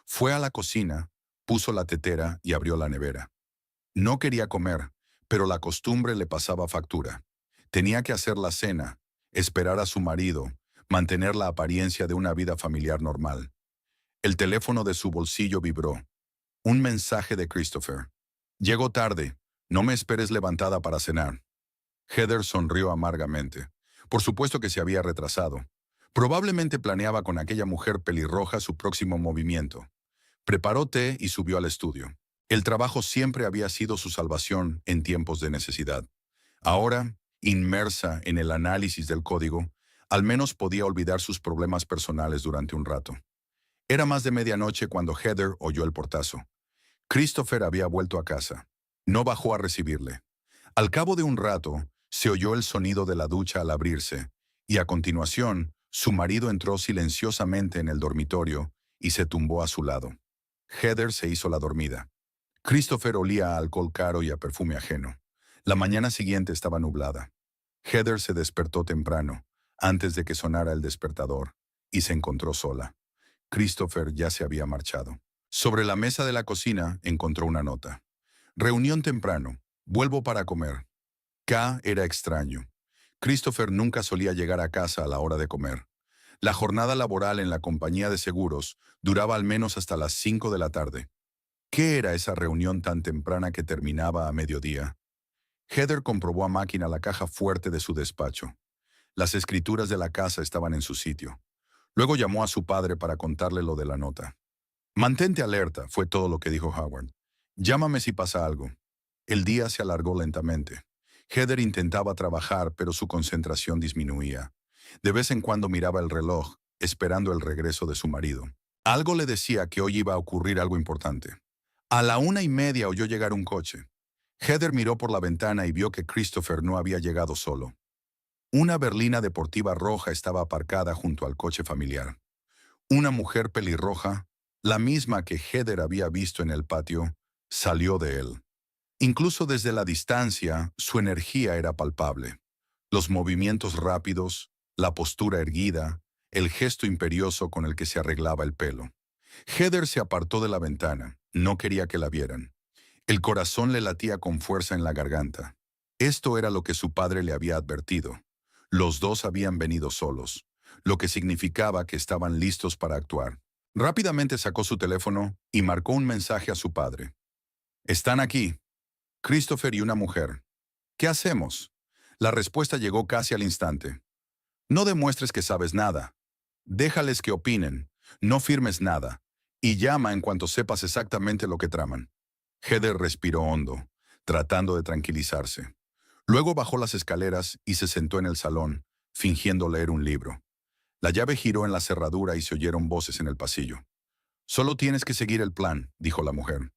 Fue a la cocina, puso la tetera y abrió la nevera. No quería comer, pero la costumbre le pasaba factura. Tenía que hacer la cena, esperar a su marido, mantener la apariencia de una vida familiar normal. El teléfono de su bolsillo vibró. Un mensaje de Christopher. «Llego tarde. No me esperes levantada para cenar». Heather sonrió amargamente. Por supuesto que se había retrasado. Probablemente planeaba con aquella mujer pelirroja su próximo movimiento. Preparó té y subió al estudio. El trabajo siempre había sido su salvación en tiempos de necesidad. Ahora, inmersa en el análisis del código, al menos podía olvidar sus problemas personales durante un rato. Era más de medianoche cuando Heather oyó el portazo. Christopher había vuelto a casa. No bajó a recibirle. Al cabo de un rato, se oyó el sonido de la ducha al abrirse, y a continuación, su marido entró silenciosamente en el dormitorio y se tumbó a su lado. Heather se hizo la dormida. Christopher olía a alcohol caro y a perfume ajeno. La mañana siguiente estaba nublada. Heather se despertó temprano, antes de que sonara el despertador, y se encontró sola. Christopher ya se había marchado. Sobre la mesa de la cocina encontró una nota. «Reunión temprano. Vuelvo para comer». K era extraño. Christopher nunca solía llegar a casa a la hora de comer. La jornada laboral en la compañía de seguros duraba al menos hasta las 5 de la tarde. ¿Qué era esa reunión tan temprana que terminaba a mediodía? Heather comprobó a máquina la caja fuerte de su despacho. Las escrituras de la casa estaban en su sitio. Luego llamó a su padre para contarle lo de la nota. «Mantente alerta», fue todo lo que dijo Howard. «Llámame si pasa algo». El día se alargó lentamente. Heather intentaba trabajar, pero su concentración disminuía. De vez en cuando miraba el reloj, esperando el regreso de su marido. Algo le decía que hoy iba a ocurrir algo importante. A la 1:30 oyó llegar un coche. Heather miró por la ventana y vio que Christopher no había llegado solo. Una berlina deportiva roja estaba aparcada junto al coche familiar. Una mujer pelirroja, la misma que Heather había visto en el patio, salió de él. Incluso desde la distancia, su energía era palpable. Los movimientos rápidos, la postura erguida, el gesto imperioso con el que se arreglaba el pelo. Heather se apartó de la ventana. No quería que la vieran. El corazón le latía con fuerza en la garganta. Esto era lo que su padre le había advertido. Los dos habían venido solos, lo que significaba que estaban listos para actuar. Rápidamente sacó su teléfono y marcó un mensaje a su padre. «Están aquí, Christopher y una mujer. ¿Qué hacemos?» La respuesta llegó casi al instante. «No demuestres que sabes nada. Déjales que opinen. No firmes nada. Y llama en cuanto sepas exactamente lo que traman». Heather respiró hondo, tratando de tranquilizarse. Luego bajó las escaleras y se sentó en el salón, fingiendo leer un libro. La llave giró en la cerradura y se oyeron voces en el pasillo. «Solo tienes que seguir el plan», dijo la mujer.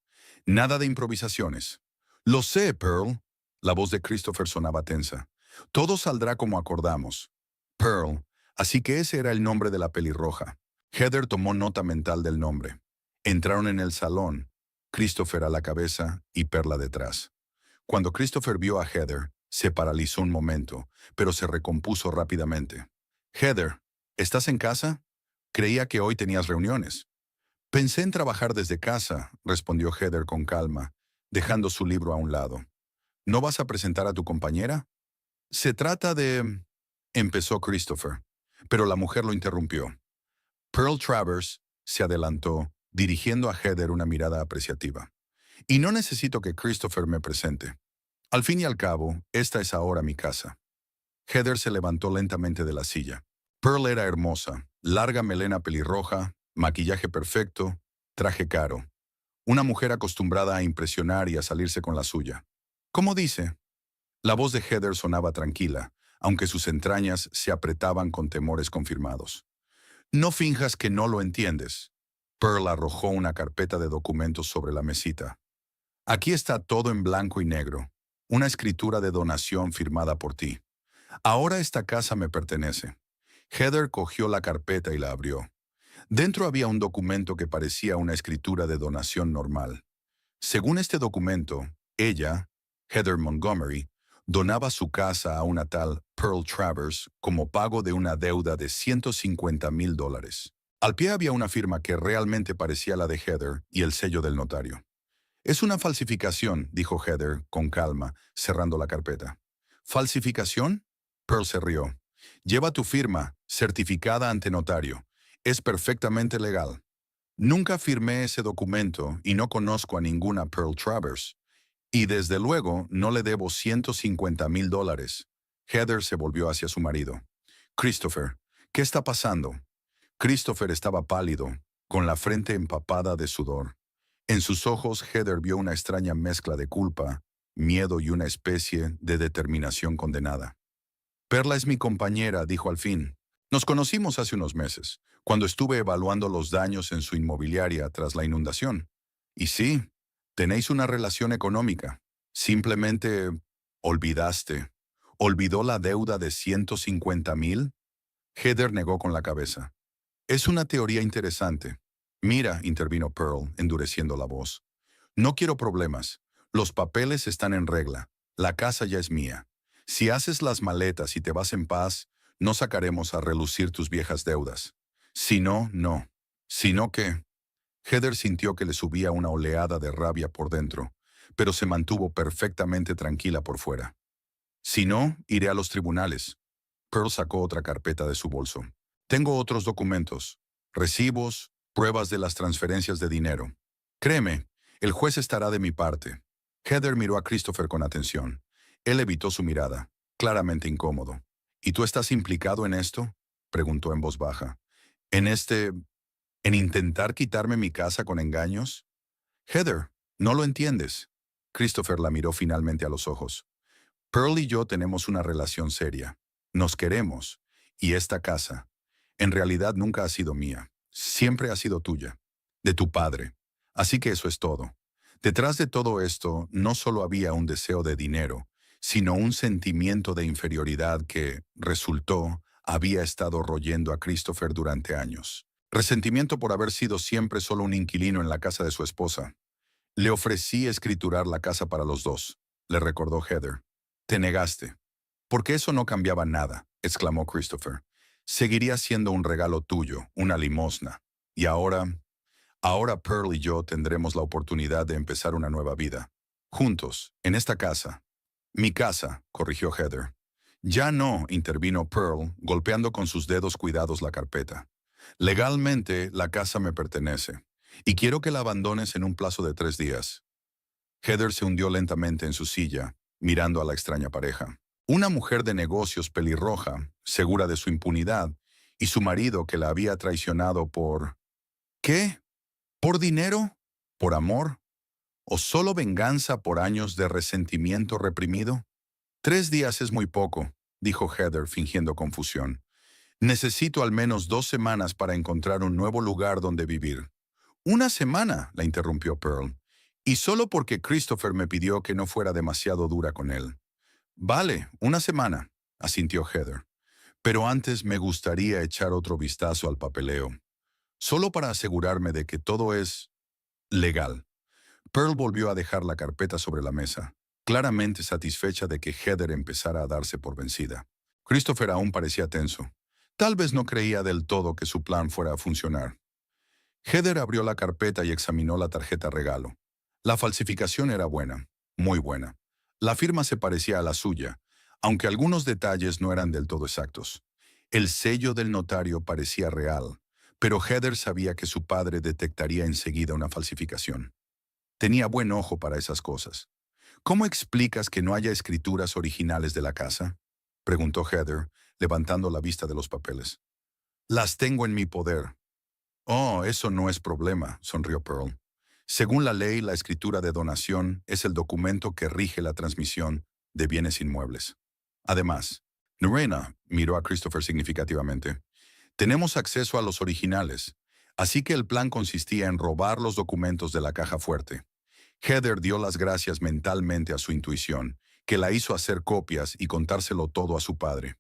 «Nada de improvisaciones». «Lo sé, Pearl». La voz de Christopher sonaba tensa. «Todo saldrá como acordamos». Pearl. Así que ese era el nombre de la pelirroja. Heather tomó nota mental del nombre. Entraron en el salón, Christopher a la cabeza y Perla detrás. Cuando Christopher vio a Heather, se paralizó un momento, pero se recompuso rápidamente. «Heather, ¿estás en casa? Creía que hoy tenías reuniones». «Pensé en trabajar desde casa», respondió Heather con calma, dejando su libro a un lado. «¿No vas a presentar a tu compañera?» «Se trata de...» empezó Christopher, pero la mujer lo interrumpió. Pearl Travers se adelantó, dirigiendo a Heather una mirada apreciativa. «Y no necesito que Christopher me presente. Al fin y al cabo, esta es ahora mi casa». Heather se levantó lentamente de la silla. Pearl era hermosa, larga melena pelirroja, maquillaje perfecto, traje caro. Una mujer acostumbrada a impresionar y a salirse con la suya. «¿Cómo dice?» La voz de Heather sonaba tranquila, aunque sus entrañas se apretaban con temores confirmados. «No finjas que no lo entiendes». Pearl arrojó una carpeta de documentos sobre la mesita. «Aquí está todo en blanco y negro. Una escritura de donación firmada por ti. Ahora esta casa me pertenece». Heather cogió la carpeta y la abrió. Dentro había un documento que parecía una escritura de donación normal. Según este documento, ella, Heather Montgomery, donaba su casa a una tal Pearl Travers como pago de una deuda de $150,000. Al pie había una firma que realmente parecía la de Heather y el sello del notario. «Es una falsificación», dijo Heather con calma, cerrando la carpeta. «¿Falsificación?» Pearl se rió. «Lleva tu firma, certificada ante notario. Es perfectamente legal». «Nunca firmé ese documento y no conozco a ninguna Pearl Travers. Y desde luego no le debo $150,000. Heather se volvió hacia su marido. «Christopher, ¿qué está pasando?» Christopher estaba pálido, con la frente empapada de sudor. En sus ojos Heather vio una extraña mezcla de culpa, miedo y una especie de determinación condenada. «Perla es mi compañera», dijo al fin. «Nos conocimos hace unos meses, cuando estuve evaluando los daños en su inmobiliaria tras la inundación. Y sí, tenéis una relación económica. Simplemente olvidaste. ¿Olvidó la deuda de $150,000?» Heather negó con la cabeza. «Es una teoría interesante». «Mira», intervino Pearl, endureciendo la voz. «No quiero problemas. Los papeles están en regla. La casa ya es mía. Si haces las maletas y te vas en paz, no sacaremos a relucir tus viejas deudas. Si no, no. Si no, ¿qué?» Heather sintió que le subía una oleada de rabia por dentro, pero se mantuvo perfectamente tranquila por fuera. «Si no, iré a los tribunales». Pearl sacó otra carpeta de su bolso. «Tengo otros documentos, recibos, pruebas de las transferencias de dinero. Créeme, el juez estará de mi parte». Heather miró a Christopher con atención. Él evitó su mirada, claramente incómodo. «¿Y tú estás implicado en esto?», preguntó en voz baja. ¿En intentar quitarme mi casa con engaños?» «Heather, no lo entiendes». Christopher la miró finalmente a los ojos. «Pearl y yo tenemos una relación seria. Nos queremos. Y esta casa, en realidad nunca ha sido mía. Siempre ha sido tuya. De tu padre. Así que eso es todo. Detrás de todo esto no solo había un deseo de dinero, sino un sentimiento de inferioridad que, resultó, había estado royendo a Christopher durante años. Resentimiento por haber sido siempre solo un inquilino en la casa de su esposa. «Le ofrecí escriturar la casa para los dos», le recordó Heather. «Te negaste». «Porque eso no cambiaba nada», exclamó Christopher. «Seguiría siendo un regalo tuyo, una limosna. Y ahora Pearl y yo tendremos la oportunidad de empezar una nueva vida. Juntos, en esta casa». «Mi casa», corrigió Heather. Ya no, intervino Pearl, golpeando con sus dedos cuidados la carpeta. Legalmente, la casa me pertenece, y quiero que la abandones en un plazo de 3 días. Heather se hundió lentamente en su silla, mirando a la extraña pareja. Una mujer de negocios pelirroja, segura de su impunidad, y su marido que la había traicionado por... ¿Qué? ¿Por dinero? ¿Por amor? ¿O solo venganza por años de resentimiento reprimido? 3 días es muy poco, dijo Heather fingiendo confusión. Necesito al menos 2 semanas para encontrar un nuevo lugar donde vivir. Una semana, la interrumpió Pearl, y solo porque Christopher me pidió que no fuera demasiado dura con él. Vale, una semana, asintió Heather. Pero antes me gustaría echar otro vistazo al papeleo, solo para asegurarme de que todo es legal. Pearl volvió a dejar la carpeta sobre la mesa, claramente satisfecha de que Heather empezara a darse por vencida. Christopher aún parecía tenso. Tal vez no creía del todo que su plan fuera a funcionar. Heather abrió la carpeta y examinó la tarjeta regalo. La falsificación era buena, muy buena. La firma se parecía a la suya, aunque algunos detalles no eran del todo exactos. El sello del notario parecía real, pero Heather sabía que su padre detectaría enseguida una falsificación. Tenía buen ojo para esas cosas. ¿Cómo explicas que no haya escrituras originales de la casa? Preguntó Heather, levantando la vista de los papeles. Las tengo en mi poder. Oh, eso no es problema, sonrió Pearl. Según la ley, la escritura de donación es el documento que rige la transmisión de bienes inmuebles. Además, Norena miró a Christopher significativamente. Tenemos acceso a los originales, así que el plan consistía en robar los documentos de la caja fuerte. Heather dio las gracias mentalmente a su intuición, que la hizo hacer copias y contárselo todo a su padre.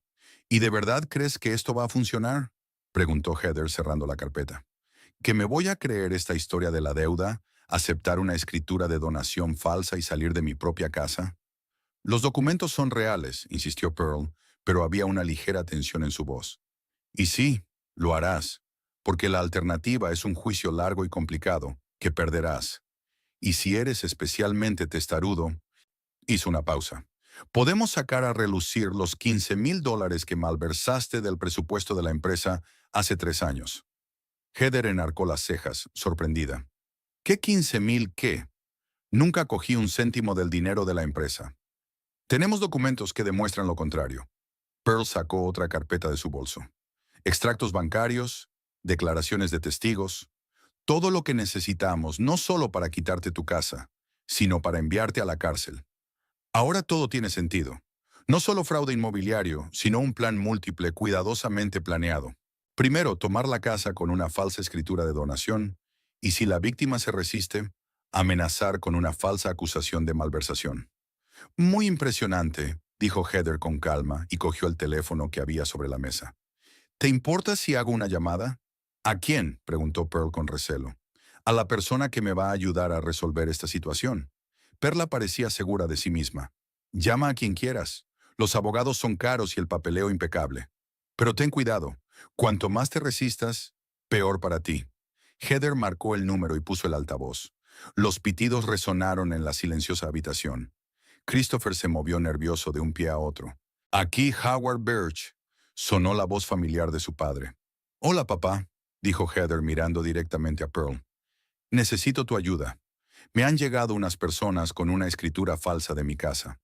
¿Y de verdad crees que esto va a funcionar? Preguntó Heather cerrando la carpeta. ¿Que me voy a creer esta historia de la deuda, aceptar una escritura de donación falsa y salir de mi propia casa? Los documentos son reales, insistió Pearl, pero había una ligera tensión en su voz. Y sí, lo harás, porque la alternativa es un juicio largo y complicado, que perderás. Y si eres especialmente testarudo, hizo una pausa. Podemos sacar a relucir los $15,000 que malversaste del presupuesto de la empresa hace 3 años. Heather enarcó las cejas, sorprendida. ¿Qué 15,000 qué? Nunca cogí un céntimo del dinero de la empresa. Tenemos documentos que demuestran lo contrario. Pearl sacó otra carpeta de su bolso. Extractos bancarios, declaraciones de testigos, todo lo que necesitamos no solo para quitarte tu casa, sino para enviarte a la cárcel. Ahora todo tiene sentido. No solo fraude inmobiliario, sino un plan múltiple cuidadosamente planeado. Primero, tomar la casa con una falsa escritura de donación, y si la víctima se resiste, amenazar con una falsa acusación de malversación. Muy impresionante, dijo Heather con calma y cogió el teléfono que había sobre la mesa. ¿Te importa si hago una llamada? ¿A quién? Preguntó Pearl con recelo. A la persona que me va a ayudar a resolver esta situación. Perla parecía segura de sí misma. Llama a quien quieras. Los abogados son caros y el papeleo impecable. Pero ten cuidado. Cuanto más te resistas, peor para ti. Heather marcó el número y puso el altavoz. Los pitidos resonaron en la silenciosa habitación. Christopher se movió nervioso de un pie a otro. Aquí Howard Birch, sonó la voz familiar de su padre. Hola, papá, dijo Heather mirando directamente a Pearl. Necesito tu ayuda. Me han llegado unas personas con una escritura falsa de mi casa.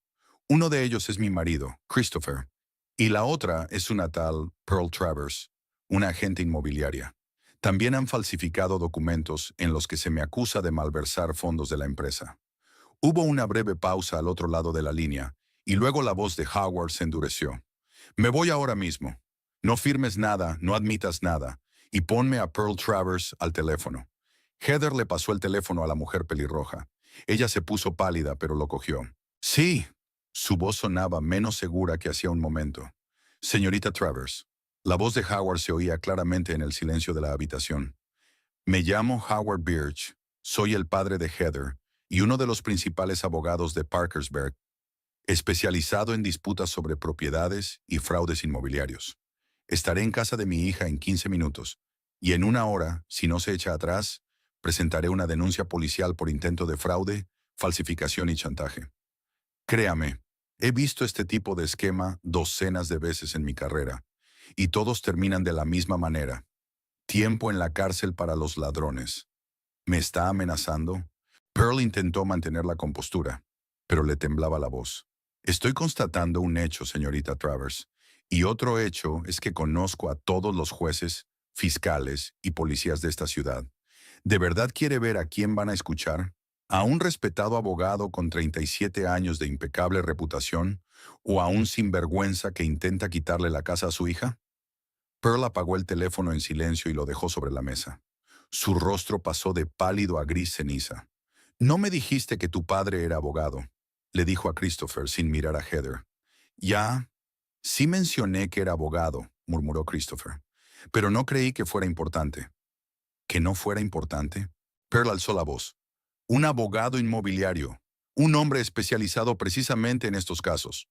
Uno de ellos es mi marido, Christopher, y la otra es una tal Pearl Travers, una agente inmobiliaria. También han falsificado documentos en los que se me acusa de malversar fondos de la empresa. Hubo una breve pausa al otro lado de la línea, y luego la voz de Howard se endureció. Me voy ahora mismo. No firmes nada, no admitas nada, y ponme a Pearl Travers al teléfono. Heather le pasó el teléfono a la mujer pelirroja. Ella se puso pálida, pero lo cogió. Sí. Su voz sonaba menos segura que hacía un momento. Señorita Travers. La voz de Howard se oía claramente en el silencio de la habitación. Me llamo Howard Birch. Soy el padre de Heather y uno de los principales abogados de Parkersburg, especializado en disputas sobre propiedades y fraudes inmobiliarios. Estaré en casa de mi hija en 15 minutos, y en una hora, si no se echa atrás, presentaré una denuncia policial por intento de fraude, falsificación y chantaje. Créame, He visto este tipo de esquema docenas de veces en mi carrera, y todos terminan de la misma manera. Tiempo en la cárcel para los ladrones. ¿Me está amenazando? Pearl intentó mantener la compostura, pero le temblaba la voz. Estoy constatando un hecho, señorita Travers, y otro hecho es que conozco a todos los jueces, fiscales y policías de esta ciudad. ¿De verdad quiere ver a quién van a escuchar? ¿A un respetado abogado con 37 años de impecable reputación o a un sinvergüenza que intenta quitarle la casa a su hija? Pearl apagó el teléfono en silencio y lo dejó sobre la mesa. Su rostro pasó de pálido a gris ceniza. «No me dijiste que tu padre era abogado», le dijo a Christopher sin mirar a Heather. «Ya, sí mencioné que era abogado», murmuró Christopher, «pero no creí que fuera importante». ¿Que no fuera importante? Pearl alzó la voz. «Un abogado inmobiliario, un hombre especializado precisamente en estos casos.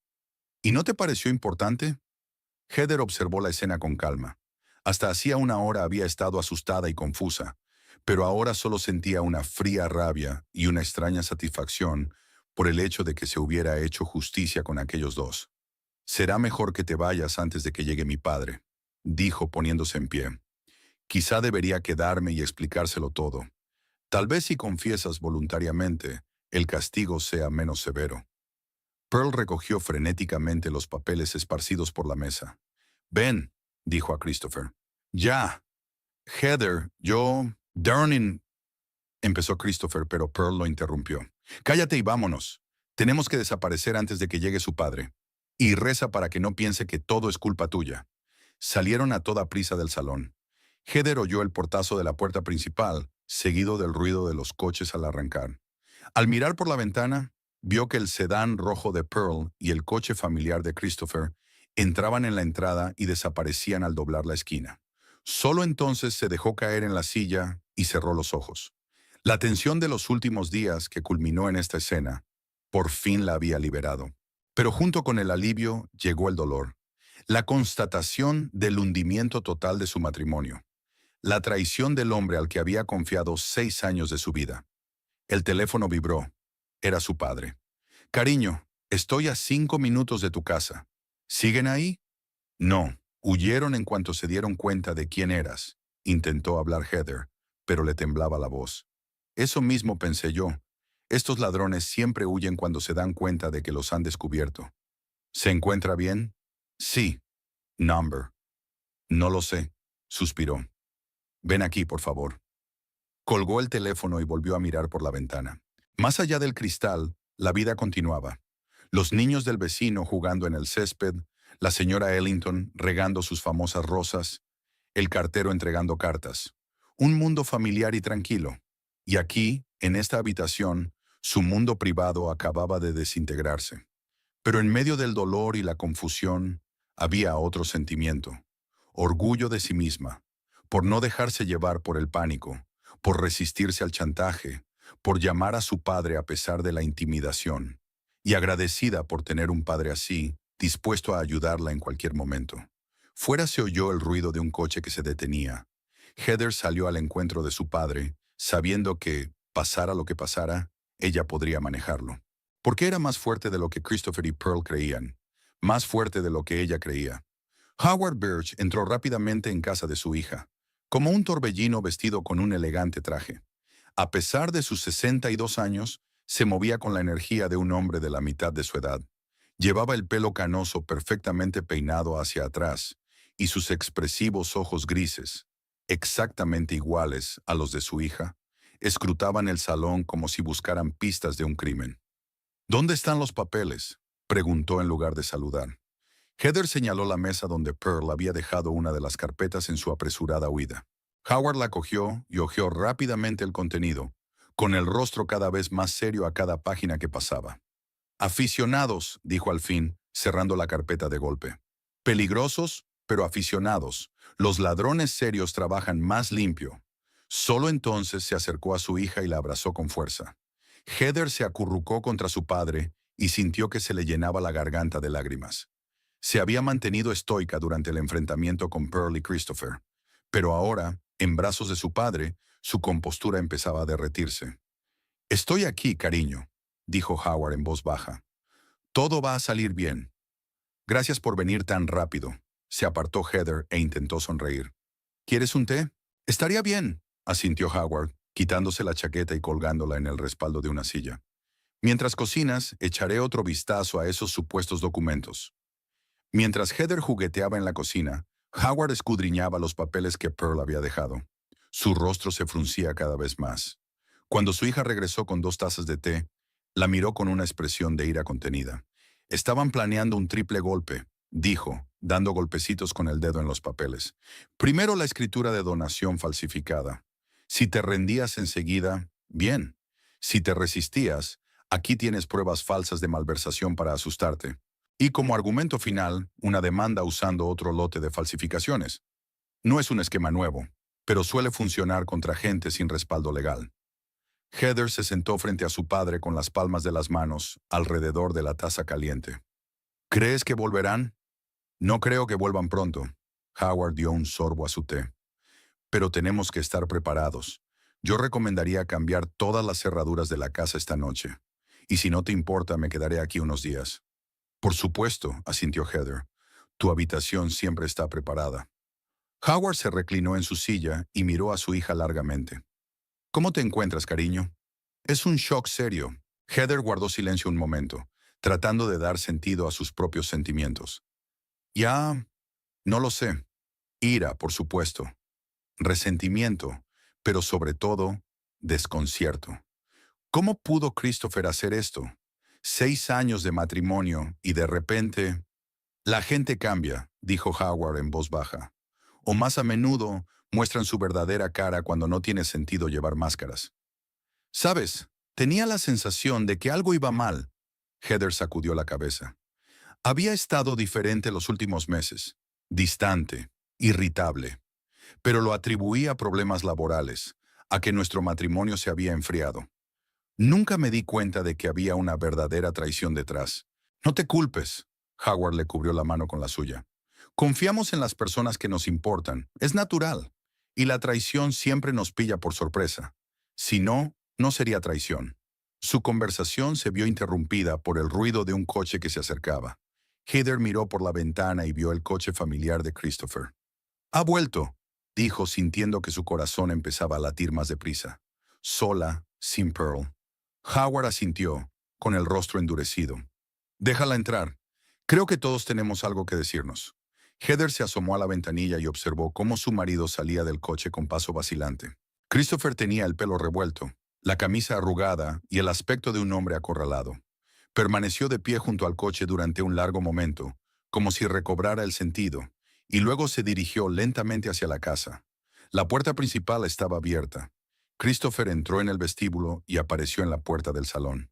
¿Y no te pareció importante?» Heather observó la escena con calma. Hasta hacía una hora había estado asustada y confusa, pero ahora solo sentía una fría rabia y una extraña satisfacción por el hecho de que se hubiera hecho justicia con aquellos dos. «Será mejor que te vayas antes de que llegue mi padre», dijo poniéndose en pie. «Quizá debería quedarme y explicárselo todo. Tal vez si confiesas voluntariamente, el castigo sea menos severo». Pearl recogió frenéticamente los papeles esparcidos por la mesa. «Ven», dijo a Christopher. «Ya. Heather, yo... Darning...» empezó Christopher, pero Pearl lo interrumpió. «Cállate y vámonos. Tenemos que desaparecer antes de que llegue su padre. Y reza para que no piense que todo es culpa tuya». Salieron a toda prisa del salón. Heather oyó el portazo de la puerta principal, seguido del ruido de los coches al arrancar. Al mirar por la ventana, vio que el sedán rojo de Pearl y el coche familiar de Christopher entraban en la entrada y desaparecían al doblar la esquina. Solo entonces se dejó caer en la silla y cerró los ojos. La tensión de los últimos días que culminó en esta escena, por fin la había liberado. Pero junto con el alivio llegó el dolor. La constatación del hundimiento total de su matrimonio. La traición del hombre al que había confiado 6 años de su vida. El teléfono vibró. Era su padre. «Cariño, estoy a 5 minutos de tu casa. ¿Siguen ahí?» «No, huyeron en cuanto se dieron cuenta de quién eras», intentó hablar Heather, pero le temblaba la voz. «Eso mismo pensé yo. Estos ladrones siempre huyen cuando se dan cuenta de que los han descubierto». «¿Se encuentra bien?» «Sí». «Number». «No lo sé», suspiró. «Ven aquí, por favor». Colgó el teléfono y volvió a mirar por la ventana. Más allá del cristal, la vida continuaba. Los niños del vecino jugando en el césped, la señora Ellington regando sus famosas rosas, el cartero entregando cartas. Un mundo familiar y tranquilo. Y aquí, en esta habitación, su mundo privado acababa de desintegrarse. Pero en medio del dolor y la confusión, había otro sentimiento. Orgullo de sí misma, por no dejarse llevar por el pánico, por resistirse al chantaje, por llamar a su padre a pesar de la intimidación, y agradecida por tener un padre así, dispuesto a ayudarla en cualquier momento. Fuera se oyó el ruido de un coche que se detenía. Heather salió al encuentro de su padre, sabiendo que, pasara lo que pasara, ella podría manejarlo. Porque era más fuerte de lo que Christopher y Pearl creían, más fuerte de lo que ella creía. Howard Birch entró rápidamente en casa de su hija, como un torbellino vestido con un elegante traje. A pesar de sus 62 años, se movía con la energía de un hombre de la mitad de su edad. Llevaba el pelo canoso perfectamente peinado hacia atrás, y sus expresivos ojos grises, exactamente iguales a los de su hija, escrutaban el salón como si buscaran pistas de un crimen. «¿Dónde están los papeles?», preguntó en lugar de saludar. Heather señaló la mesa donde Pearl había dejado una de las carpetas en su apresurada huida. Howard la cogió y hojeó rápidamente el contenido, con el rostro cada vez más serio a cada página que pasaba. «Aficionados», dijo al fin, cerrando la carpeta de golpe. «Peligrosos, pero aficionados. Los ladrones serios trabajan más limpio». Solo entonces se acercó a su hija y la abrazó con fuerza. Heather se acurrucó contra su padre y sintió que se le llenaba la garganta de lágrimas. Se había mantenido estoica durante el enfrentamiento con Pearl y Christopher, pero ahora, en brazos de su padre, su compostura empezaba a derretirse. «Estoy aquí, cariño», dijo Howard en voz baja. Todo va a salir bien. Gracias por venir tan rápido. Se apartó Heather e intentó sonreír. ¿Quieres un té? Estaría bien, asintió Howard, quitándose la chaqueta y colgándola en el respaldo de una silla. Mientras cocinas, echaré otro vistazo a esos supuestos documentos. Mientras Heather jugueteaba en la cocina, Howard escudriñaba los papeles que Pearl había dejado. Su rostro se fruncía cada vez más. Cuando su hija regresó con 2 tazas de té, la miró con una expresión de ira contenida. Estaban planeando un triple golpe, dijo, dando golpecitos con el dedo en los papeles. Primero la escritura de donación falsificada. Si te rendías enseguida, bien. Si te resistías, aquí tienes pruebas falsas de malversación para asustarte. Y como argumento final, una demanda usando otro lote de falsificaciones. No es un esquema nuevo, pero suele funcionar contra gente sin respaldo legal. Heather se sentó frente a su padre con las palmas de las manos alrededor de la taza caliente. ¿Crees que volverán? No creo que vuelvan pronto. Howard dio un sorbo a su té. Pero tenemos que estar preparados. Yo recomendaría cambiar todas las cerraduras de la casa esta noche. Y si no te importa, me quedaré aquí unos días. Por supuesto, asintió Heather. Tu habitación siempre está preparada. Howard se reclinó en su silla y miró a su hija largamente. ¿Cómo te encuentras, cariño? Es un shock serio. Heather guardó silencio un momento, tratando de dar sentido a sus propios sentimientos. Ya, no lo sé. Ira, por supuesto. Resentimiento, pero sobre todo, desconcierto. ¿Cómo pudo Christopher hacer esto? 6 años de matrimonio y de repente... La gente cambia, dijo Howard en voz baja. O más a menudo muestran su verdadera cara cuando no tiene sentido llevar máscaras. ¿Sabes? Tenía la sensación de que algo iba mal. Heather sacudió la cabeza. Había estado diferente los últimos meses. Distante, irritable. Pero lo atribuía a problemas laborales, a que nuestro matrimonio se había enfriado. Nunca me di cuenta de que había una verdadera traición detrás. No te culpes. Howard le cubrió la mano con la suya. Confiamos en las personas que nos importan. Es natural. Y la traición siempre nos pilla por sorpresa. Si no, no sería traición. Su conversación se vio interrumpida por el ruido de un coche que se acercaba. Heather miró por la ventana y vio el coche familiar de Christopher. Ha vuelto, dijo sintiendo que su corazón empezaba a latir más deprisa. Sola, sin Pearl. Howard asintió, con el rostro endurecido. Déjala entrar. Creo que todos tenemos algo que decirnos. Heather se asomó a la ventanilla y observó cómo su marido salía del coche con paso vacilante. Christopher tenía el pelo revuelto, la camisa arrugada y el aspecto de un hombre acorralado. Permaneció de pie junto al coche durante un largo momento, como si recobrara el sentido, y luego se dirigió lentamente hacia la casa. La puerta principal estaba abierta. Christopher entró en el vestíbulo y apareció en la puerta del salón.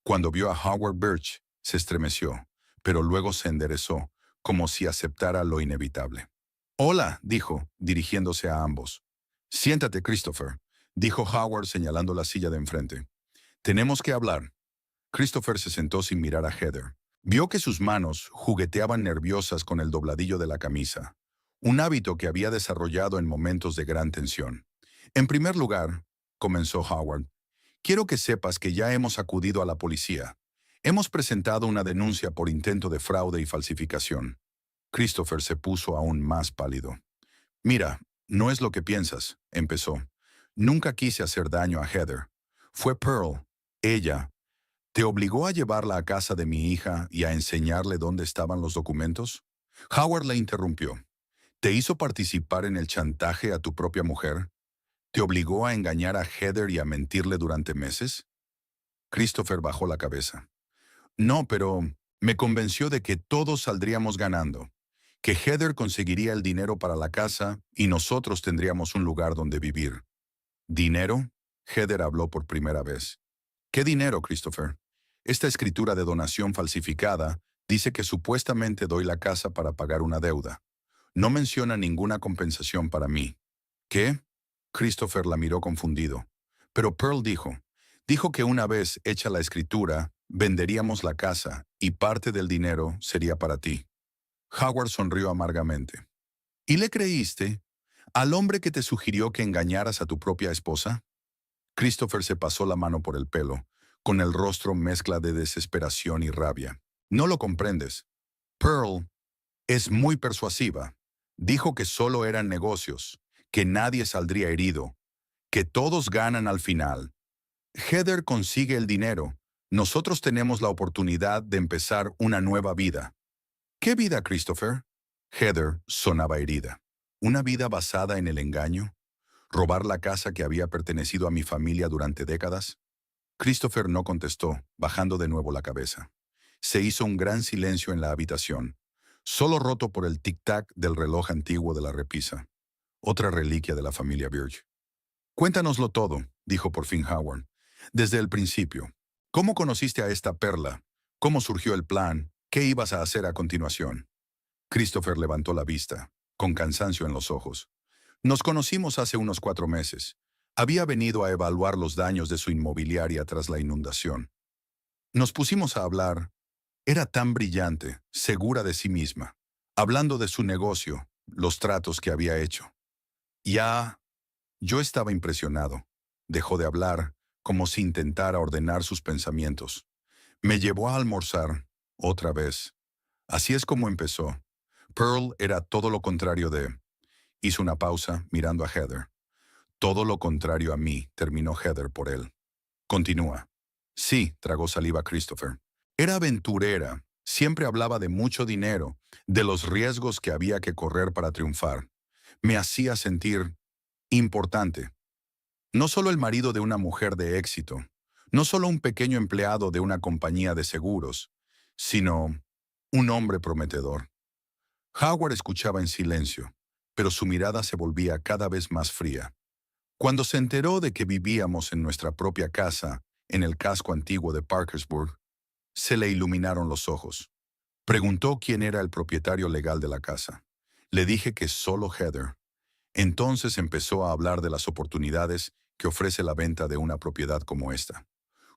Cuando vio a Howard Birch, se estremeció, pero luego se enderezó, como si aceptara lo inevitable. Hola, dijo, dirigiéndose a ambos. Siéntate, Christopher, dijo Howard señalando la silla de enfrente. Tenemos que hablar. Christopher se sentó sin mirar a Heather. Vio que sus manos jugueteaban nerviosas con el dobladillo de la camisa, un hábito que había desarrollado en momentos de gran tensión. En primer lugar, comenzó Howard, quiero que sepas que ya hemos acudido a la policía. Hemos presentado una denuncia por intento de fraude y falsificación. Christopher se puso aún más pálido. Mira, no es lo que piensas, empezó. Nunca quise hacer daño a Heather. Fue Pearl, ella. ¿Te obligó a llevarla a casa de mi hija y a enseñarle dónde estaban los documentos? Howard la interrumpió. ¿Te hizo participar en el chantaje a tu propia mujer? ¿Te obligó a engañar a Heather y a mentirle durante meses? Christopher bajó la cabeza. No, pero me convenció de que todos saldríamos ganando, que Heather conseguiría el dinero para la casa y nosotros tendríamos un lugar donde vivir. ¿Dinero? Heather habló por primera vez. ¿Qué dinero, Christopher? Esta escritura de donación falsificada dice que supuestamente doy la casa para pagar una deuda. No menciona ninguna compensación para mí. ¿Qué? Christopher la miró confundido. Pero Pearl dijo que una vez hecha la escritura, venderíamos la casa y parte del dinero sería para ti. Howard sonrió amargamente. ¿Y le creíste? ¿Al hombre que te sugirió que engañaras a tu propia esposa? Christopher se pasó la mano por el pelo, con el rostro mezcla de desesperación y rabia. No lo comprendes. Pearl es muy persuasiva. Dijo que solo eran negocios, que nadie saldría herido, que todos ganan al final. Heather consigue el dinero. Nosotros tenemos la oportunidad de empezar una nueva vida. ¿Qué vida, Christopher? Heather sonaba herida. ¿Una vida basada en el engaño? ¿Robar la casa que había pertenecido a mi familia durante décadas? Christopher no contestó, bajando de nuevo la cabeza. Se hizo un gran silencio en la habitación, solo roto por el tic-tac del reloj antiguo de la repisa, otra reliquia de la familia Birch. Cuéntanoslo todo, dijo por fin Howard. Desde el principio. ¿Cómo conociste a esta perla? ¿Cómo surgió el plan? ¿Qué ibas a hacer a continuación? Christopher levantó la vista, con cansancio en los ojos. Nos conocimos hace unos 4 meses. Había venido a evaluar los daños de su inmobiliaria tras la inundación. Nos pusimos a hablar. Era tan brillante, segura de sí misma, hablando de su negocio, los tratos que había hecho. Ya, yo estaba impresionado. Dejó de hablar, como si intentara ordenar sus pensamientos. Me llevó a almorzar, otra vez. Así es como empezó. Pearl era todo lo contrario de... Hizo una pausa, mirando a Heather. Todo lo contrario a mí, terminó Heather por él. Continúa. Sí, tragó saliva Christopher. Era aventurera. Siempre hablaba de mucho dinero, de los riesgos que había que correr para triunfar. Me hacía sentir importante. No solo el marido de una mujer de éxito, no solo un pequeño empleado de una compañía de seguros, sino un hombre prometedor. Howard escuchaba en silencio, pero su mirada se volvía cada vez más fría. Cuando se enteró de que vivíamos en nuestra propia casa, en el casco antiguo de Parkersburg, se le iluminaron los ojos. Preguntó quién era el propietario legal de la casa. Le dije que solo Heather. Entonces empezó a hablar de las oportunidades que ofrece la venta de una propiedad como esta.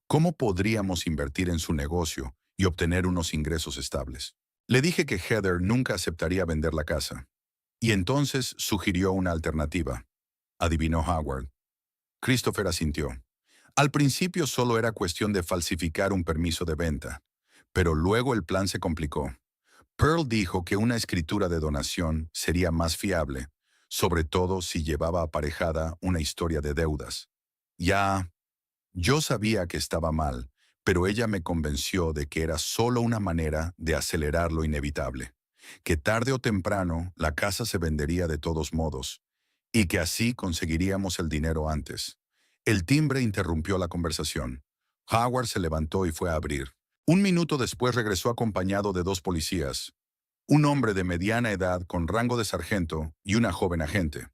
¿Cómo podríamos invertir en su negocio y obtener unos ingresos estables? Le dije que Heather nunca aceptaría vender la casa. Y entonces sugirió una alternativa. Adivinó Howard. Christopher asintió. Al principio solo era cuestión de falsificar un permiso de venta, pero luego el plan se complicó. Pearl dijo que una escritura de donación sería más fiable, sobre todo si llevaba aparejada una historia de deudas. Ya, yo sabía que estaba mal, pero ella me convenció de que era solo una manera de acelerar lo inevitable, que tarde o temprano la casa se vendería de todos modos, y que así conseguiríamos el dinero antes. El timbre interrumpió la conversación. Howard se levantó y fue a abrir. Un minuto después regresó acompañado de 2 policías, un hombre de mediana edad con rango de sargento y una joven agente.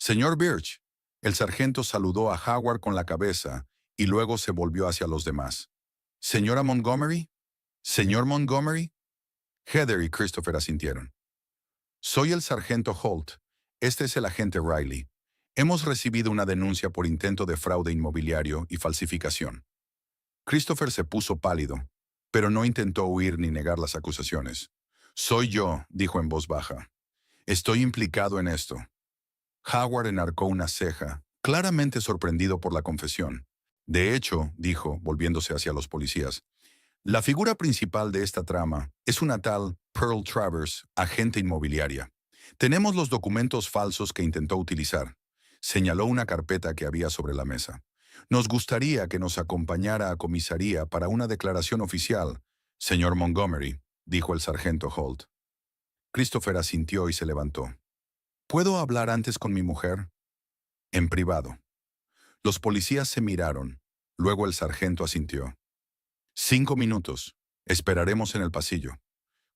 Señor Birch, el sargento saludó a Howard con la cabeza y luego se volvió hacia los demás. ¿Señora Montgomery? ¿Señor Montgomery? Heather y Christopher asintieron. Soy el sargento Holt. Este es el agente Riley. Hemos recibido una denuncia por intento de fraude inmobiliario y falsificación. Christopher se puso pálido, pero no intentó huir ni negar las acusaciones. Soy yo, dijo en voz baja. Estoy implicado en esto. Howard enarcó una ceja, claramente sorprendido por la confesión. De hecho, dijo, volviéndose hacia los policías, la figura principal de esta trama es una tal Pearl Travers, agente inmobiliaria. Tenemos los documentos falsos que intentó utilizar. Señaló una carpeta que había sobre la mesa. Nos gustaría que nos acompañara a comisaría para una declaración oficial, señor Montgomery, dijo el sargento Holt. Christopher asintió y se levantó. ¿Puedo hablar antes con mi mujer? En privado. Los policías se miraron. Luego el sargento asintió. 5 minutos. Esperaremos en el pasillo.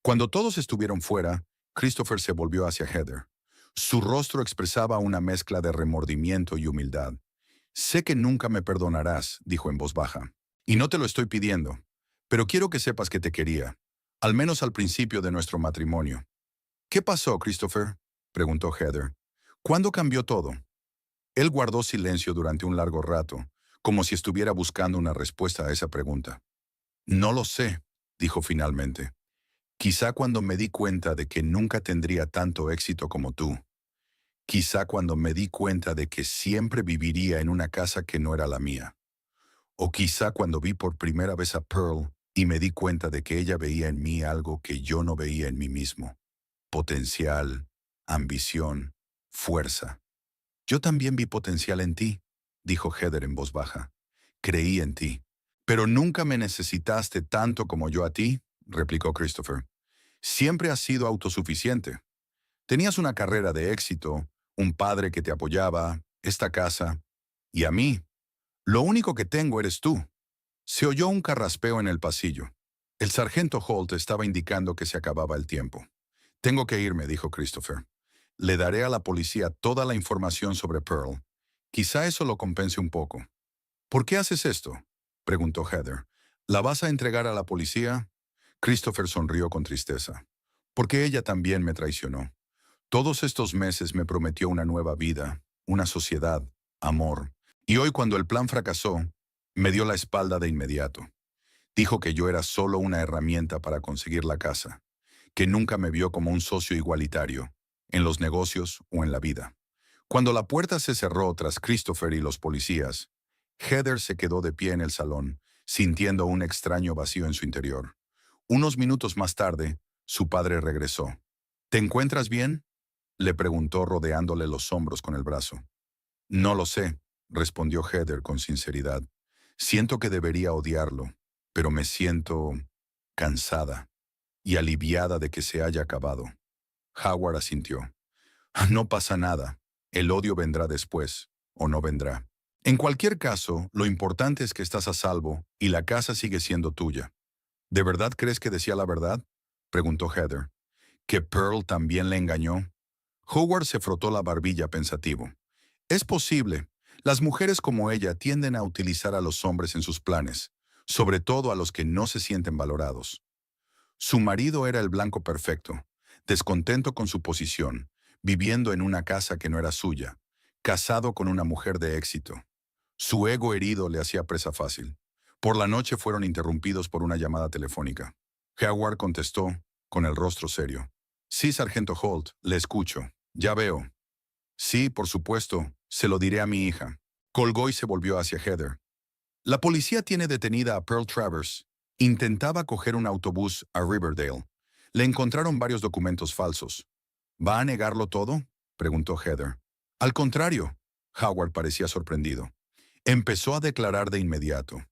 Cuando todos estuvieron fuera, Christopher se volvió hacia Heather. Su rostro expresaba una mezcla de remordimiento y humildad. Sé que nunca me perdonarás, dijo en voz baja. Y no te lo estoy pidiendo, pero quiero que sepas que te quería, al menos al principio de nuestro matrimonio. ¿Qué pasó, Christopher?, preguntó Heather. ¿Cuándo cambió todo? Él guardó silencio durante un largo rato, como si estuviera buscando una respuesta a esa pregunta. No lo sé, dijo finalmente. Quizá cuando me di cuenta de que nunca tendría tanto éxito como tú. Quizá cuando me di cuenta de que siempre viviría en una casa que no era la mía. O quizá cuando vi por primera vez a Pearl y me di cuenta de que ella veía en mí algo que yo no veía en mí mismo: potencial, ambición, fuerza. Yo también vi potencial en ti, dijo Heather en voz baja. Creí en ti. Pero nunca me necesitaste tanto como yo a ti, replicó Christopher. Siempre has sido autosuficiente. Tenías una carrera de éxito, un padre que te apoyaba, esta casa. Y a mí, lo único que tengo eres tú. Se oyó un carraspeo en el pasillo. El sargento Holt estaba indicando que se acababa el tiempo. Tengo que irme, dijo Christopher. Le daré a la policía toda la información sobre Pearl. Quizá eso lo compense un poco. ¿Por qué haces esto?, preguntó Heather. ¿La vas a entregar a la policía? Christopher sonrió con tristeza. Porque ella también me traicionó. Todos estos meses me prometió una nueva vida, una sociedad, amor. Y hoy, cuando el plan fracasó, me dio la espalda de inmediato. Dijo que yo era solo una herramienta para conseguir la casa, que nunca me vio como un socio igualitario, en los negocios o en la vida. Cuando la puerta se cerró tras Christopher y los policías, Heather se quedó de pie en el salón, sintiendo un extraño vacío en su interior. Unos minutos más tarde, su padre regresó. ¿Te encuentras bien?, le preguntó, rodeándole los hombros con el brazo. No lo sé, respondió Heather con sinceridad. Siento que debería odiarlo, pero me siento cansada y aliviada de que se haya acabado. Howard asintió. No pasa nada. El odio vendrá después, o no vendrá. En cualquier caso, lo importante es que estás a salvo y la casa sigue siendo tuya. ¿De verdad crees que decía la verdad?, preguntó Heather. ¿Que Pearl también le engañó? Howard se frotó la barbilla pensativo. Es posible. Las mujeres como ella tienden a utilizar a los hombres en sus planes, sobre todo a los que no se sienten valorados. Su marido era el blanco perfecto, descontento con su posición, viviendo en una casa que no era suya, casado con una mujer de éxito. Su ego herido le hacía presa fácil. Por la noche fueron interrumpidos por una llamada telefónica. Howard contestó, con el rostro serio. Sí, sargento Holt, le escucho. Ya veo. Sí, por supuesto, se lo diré a mi hija. Colgó y se volvió hacia Heather. La policía tiene detenida a Pearl Travers. Intentaba coger un autobús a Riverdale. Le encontraron varios documentos falsos. ¿Va a negarlo todo?, preguntó Heather. Al contrario, Howard parecía sorprendido. Empezó a declarar de inmediato.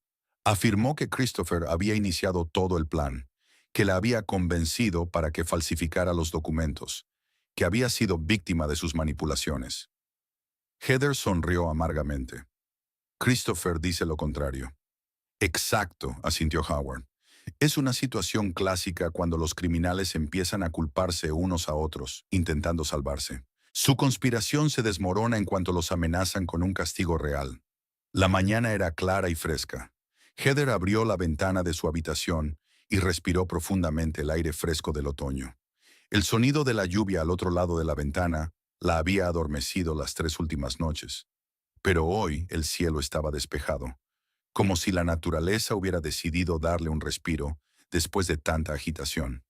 Afirmó que Christopher había iniciado todo el plan, que la había convencido para que falsificara los documentos, que había sido víctima de sus manipulaciones. Heather sonrió amargamente. Christopher dice lo contrario. Exacto, asintió Howard. Es una situación clásica cuando los criminales empiezan a culparse unos a otros, intentando salvarse. Su conspiración se desmorona en cuanto los amenazan con un castigo real. La mañana era clara y fresca. Heather abrió la ventana de su habitación y respiró profundamente el aire fresco del otoño. El sonido de la lluvia al otro lado de la ventana la había adormecido las 3 últimas noches. Pero hoy el cielo estaba despejado, como si la naturaleza hubiera decidido darle un respiro después de tanta agitación.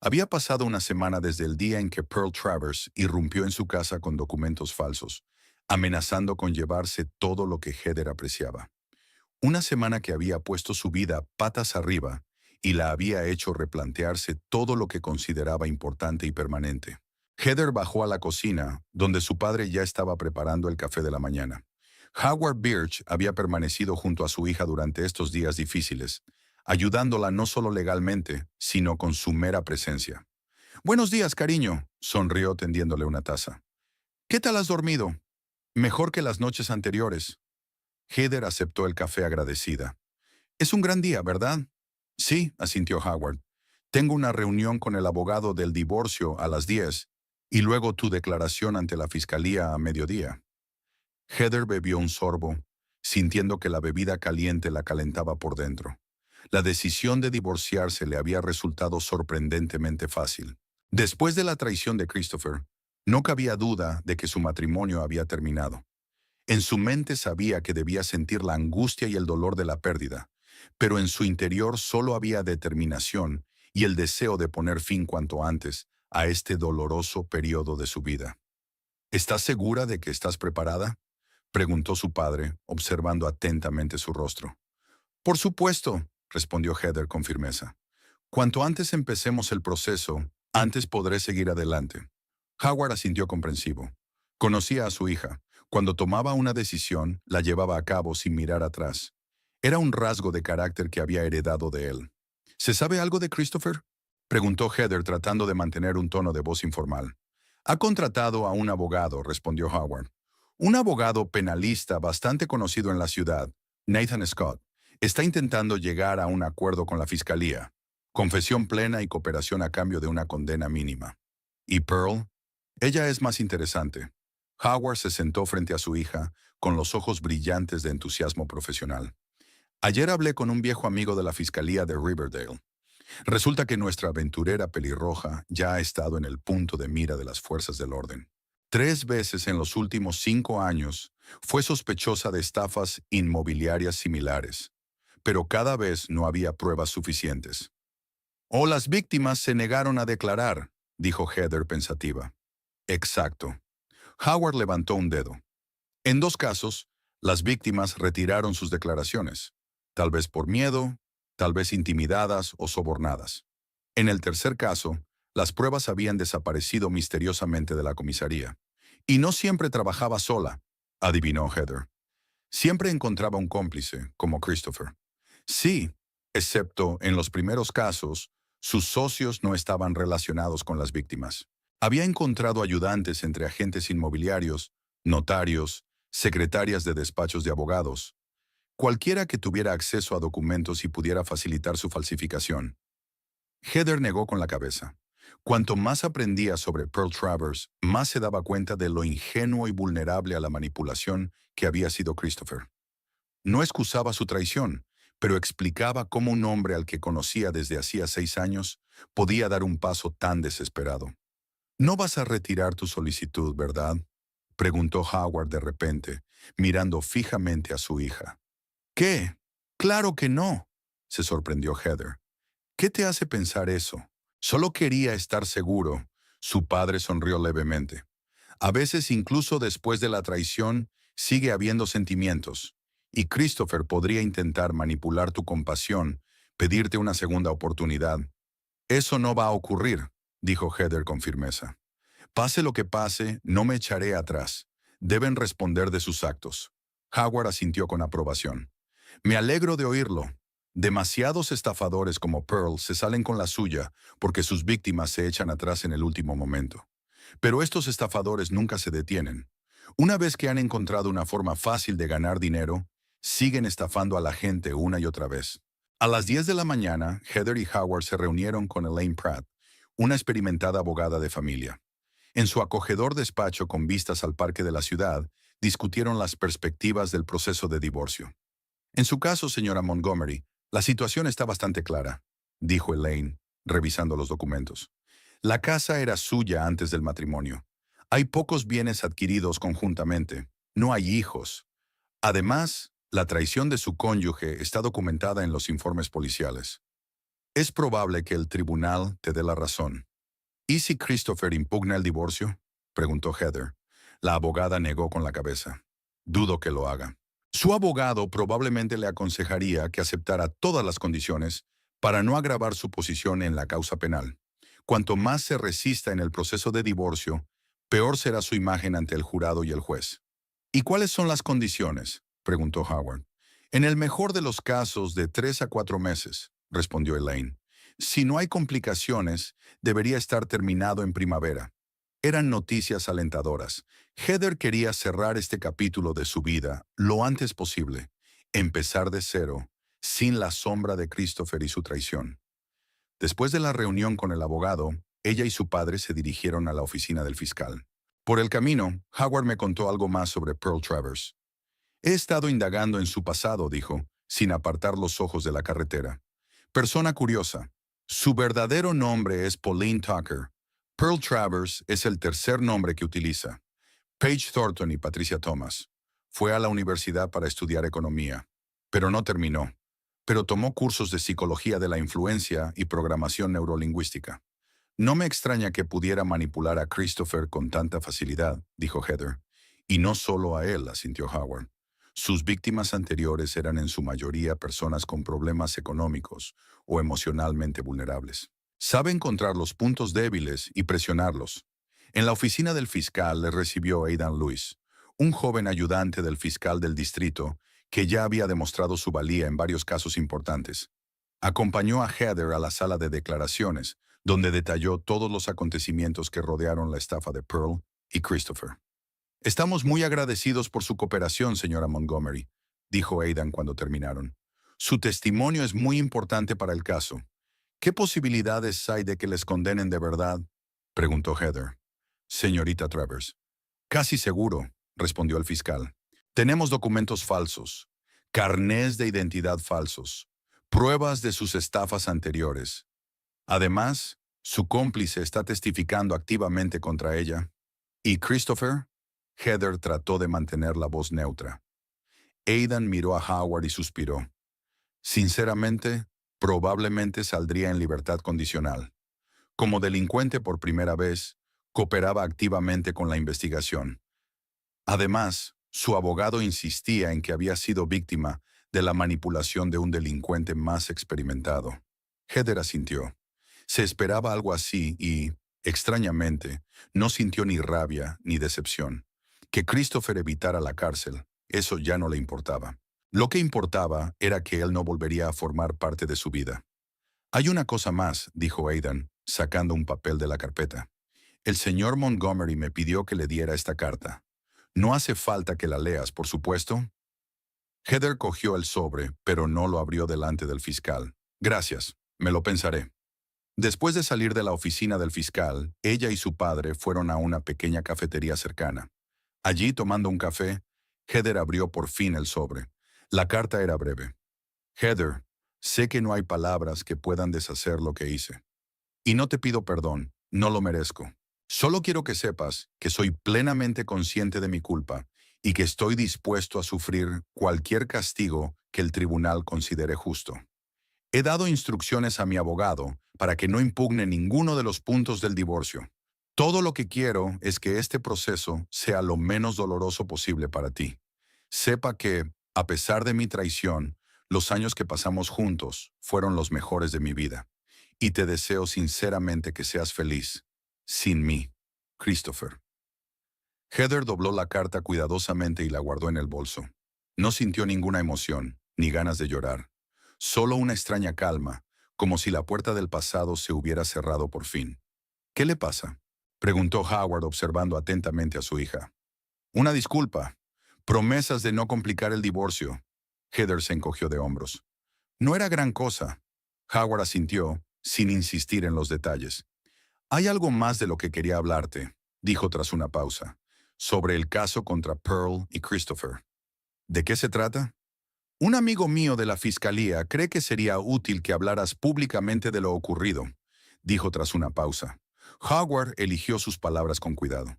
Había pasado una semana desde el día en que Pearl Travers irrumpió en su casa con documentos falsos, amenazando con llevarse todo lo que Heather apreciaba. Una semana que había puesto su vida patas arriba y la había hecho replantearse todo lo que consideraba importante y permanente. Heather bajó a la cocina, donde su padre ya estaba preparando el café de la mañana. Howard Birch había permanecido junto a su hija durante estos días difíciles, ayudándola no solo legalmente, sino con su mera presencia. «Buenos días, cariño», sonrió tendiéndole una taza. «¿Qué tal has dormido? Mejor que las noches anteriores». Heather aceptó el café agradecida. «Es un gran día, ¿verdad?» «Sí», asintió Howard. «Tengo una reunión con el abogado del divorcio a las 10 y luego tu declaración ante la fiscalía a mediodía». Heather bebió un sorbo, sintiendo que la bebida caliente la calentaba por dentro. La decisión de divorciarse le había resultado sorprendentemente fácil. Después de la traición de Christopher, no cabía duda de que su matrimonio había terminado. En su mente sabía que debía sentir la angustia y el dolor de la pérdida, pero en su interior solo había determinación y el deseo de poner fin cuanto antes a este doloroso periodo de su vida. «¿Estás segura de que estás preparada?», preguntó su padre, observando atentamente su rostro. «Por supuesto», respondió Heather con firmeza. Cuanto antes empecemos el proceso, antes podré seguir adelante. Howard asintió comprensivo. Conocía a su hija. Cuando tomaba una decisión, la llevaba a cabo sin mirar atrás. Era un rasgo de carácter que había heredado de él. ¿Se sabe algo de Christopher?, preguntó Heather tratando de mantener un tono de voz informal. Ha contratado a un abogado, respondió Howard. Un abogado penalista bastante conocido en la ciudad, Nathan Scott, está intentando llegar a un acuerdo con la fiscalía. Confesión plena y cooperación a cambio de una condena mínima. ¿Y Pearl? Ella es más interesante. Howard se sentó frente a su hija, con los ojos brillantes de entusiasmo profesional. Ayer hablé con un viejo amigo de la fiscalía de Riverdale. Resulta que nuestra aventurera pelirroja ya ha estado en el punto de mira de las fuerzas del orden. 3 veces en los últimos 5 años fue sospechosa de estafas inmobiliarias similares, pero cada vez no había pruebas suficientes. O las víctimas se negaron a declarar, dijo Heather pensativa. Exacto. Howard levantó un dedo. En 2 casos, las víctimas retiraron sus declaraciones, tal vez por miedo, tal vez intimidadas o sobornadas. En el tercer caso, las pruebas habían desaparecido misteriosamente de la comisaría. Y no siempre trabajaba sola, adivinó Heather. Siempre encontraba un cómplice, como Christopher. Sí, excepto en los primeros casos, sus socios no estaban relacionados con las víctimas. Había encontrado ayudantes entre agentes inmobiliarios, notarios, secretarias de despachos de abogados, cualquiera que tuviera acceso a documentos y pudiera facilitar su falsificación. Heather negó con la cabeza. Cuanto más aprendía sobre Pearl Travers, más se daba cuenta de lo ingenuo y vulnerable a la manipulación que había sido Christopher. No excusaba su traición, pero explicaba cómo un hombre al que conocía desde hacía 6 años podía dar un paso tan desesperado. «No vas a retirar tu solicitud, ¿verdad?», preguntó Howard de repente, mirando fijamente a su hija. «¿Qué? Claro que no», se sorprendió Heather. «¿Qué te hace pensar eso?» «Solo quería estar seguro», su padre sonrió levemente. «A veces, incluso después de la traición, sigue habiendo sentimientos, y Christopher podría intentar manipular tu compasión, pedirte una segunda oportunidad». «Eso no va a ocurrir», dijo Heather con firmeza. «Pase lo que pase, no me echaré atrás. Deben responder de sus actos». Howard asintió con aprobación. «Me alegro de oírlo. Demasiados estafadores como Pearl se salen con la suya porque sus víctimas se echan atrás en el último momento. Pero estos estafadores nunca se detienen. Una vez que han encontrado una forma fácil de ganar dinero, siguen estafando a la gente una y otra vez». A las 10 de la mañana, Heather y Howard se reunieron con Elaine Pratt, una experimentada abogada de familia. En su acogedor despacho con vistas al parque de la ciudad, discutieron las perspectivas del proceso de divorcio. «En su caso, señora Montgomery, la situación está bastante clara», dijo Elaine, revisando los documentos. «La casa era suya antes del matrimonio. Hay pocos bienes adquiridos conjuntamente. No hay hijos. Además, la traición de su cónyuge está documentada en los informes policiales. Es probable que el tribunal te dé la razón». «¿Y si Christopher impugna el divorcio?», preguntó Heather. La abogada negó con la cabeza. «Dudo que lo haga. Su abogado probablemente le aconsejaría que aceptara todas las condiciones para no agravar su posición en la causa penal. Cuanto más se resista en el proceso de divorcio, peor será su imagen ante el jurado y el juez». «¿Y cuáles son las condiciones?», preguntó Howard. «En el mejor de los casos, de 3 a 4 meses», respondió Elaine. «Si no hay complicaciones, debería estar terminado en primavera». Eran noticias alentadoras. Heather quería cerrar este capítulo de su vida lo antes posible, empezar de cero, sin la sombra de Christopher y su traición. Después de la reunión con el abogado, ella y su padre se dirigieron a la oficina del fiscal. Por el camino, Howard me contó algo más sobre Pearl Travers. «He estado indagando en su pasado», dijo, sin apartar los ojos de la carretera. «Persona curiosa. Su verdadero nombre es Pauline Tucker. Pearl Travers es el tercer nombre que utiliza. Paige Thornton y Patricia Thomas. Fue a la universidad para estudiar economía, pero no terminó. Pero tomó cursos de psicología de la influencia y programación neurolingüística. No me extraña que pudiera manipular a Christopher con tanta facilidad», dijo Heather. «Y no solo a él», asintió Howard. Sus víctimas anteriores eran en su mayoría personas con problemas económicos o emocionalmente vulnerables. Sabe encontrar los puntos débiles y presionarlos. En la oficina del fiscal le recibió Aidan Lewis, un joven ayudante del fiscal del distrito que ya había demostrado su valía en varios casos importantes. Acompañó a Heather a la sala de declaraciones, donde detalló todos los acontecimientos que rodearon la estafa de Pearl y Christopher. Estamos muy agradecidos por su cooperación, señora Montgomery, dijo Aidan cuando terminaron. Su testimonio es muy importante para el caso. ¿Qué posibilidades hay de que les condenen de verdad? Preguntó Heather. Señorita Travers. Casi seguro, respondió el fiscal. Tenemos documentos falsos, carnés de identidad falsos, pruebas de sus estafas anteriores. Además, su cómplice está testificando activamente contra ella. ¿Y Christopher? Heather trató de mantener la voz neutra. Aidan miró a Howard y suspiró. Sinceramente, probablemente saldría en libertad condicional. Como delincuente por primera vez, cooperaba activamente con la investigación. Además, su abogado insistía en que había sido víctima de la manipulación de un delincuente más experimentado. Heather asintió. Se esperaba algo así y, extrañamente, no sintió ni rabia ni decepción. Que Christopher evitara la cárcel, eso ya no le importaba. Lo que importaba era que él no volvería a formar parte de su vida. Hay una cosa más, dijo Aidan, sacando un papel de la carpeta. El señor Montgomery me pidió que le diera esta carta. No hace falta que la leas, por supuesto. Heather cogió el sobre, pero no lo abrió delante del fiscal. Gracias, me lo pensaré. Después de salir de la oficina del fiscal, ella y su padre fueron a una pequeña cafetería cercana. Allí, tomando un café, Heather abrió por fin el sobre. La carta era breve. Heather, sé que no hay palabras que puedan deshacer lo que hice. Y no te pido perdón, no lo merezco. Solo quiero que sepas que soy plenamente consciente de mi culpa y que estoy dispuesto a sufrir cualquier castigo que el tribunal considere justo. He dado instrucciones a mi abogado para que no impugne ninguno de los puntos del divorcio. Todo lo que quiero es que este proceso sea lo menos doloroso posible para ti. Sepa que, a pesar de mi traición, los años que pasamos juntos fueron los mejores de mi vida. Y te deseo sinceramente que seas feliz. Sin mí, Christopher. Heather dobló la carta cuidadosamente y la guardó en el bolso. No sintió ninguna emoción, ni ganas de llorar. Solo una extraña calma, como si la puerta del pasado se hubiera cerrado por fin. ¿Qué le pasa?, preguntó Howard observando atentamente a su hija. Una disculpa. Promesas de no complicar el divorcio. Heather se encogió de hombros. No era gran cosa. Howard asintió, sin insistir en los detalles. Hay algo más de lo que quería hablarte, dijo tras una pausa, sobre el caso contra Pearl y Christopher. ¿De qué se trata? Un amigo mío de la fiscalía cree que sería útil que hablaras públicamente de lo ocurrido, dijo tras una pausa. Howard eligió sus palabras con cuidado.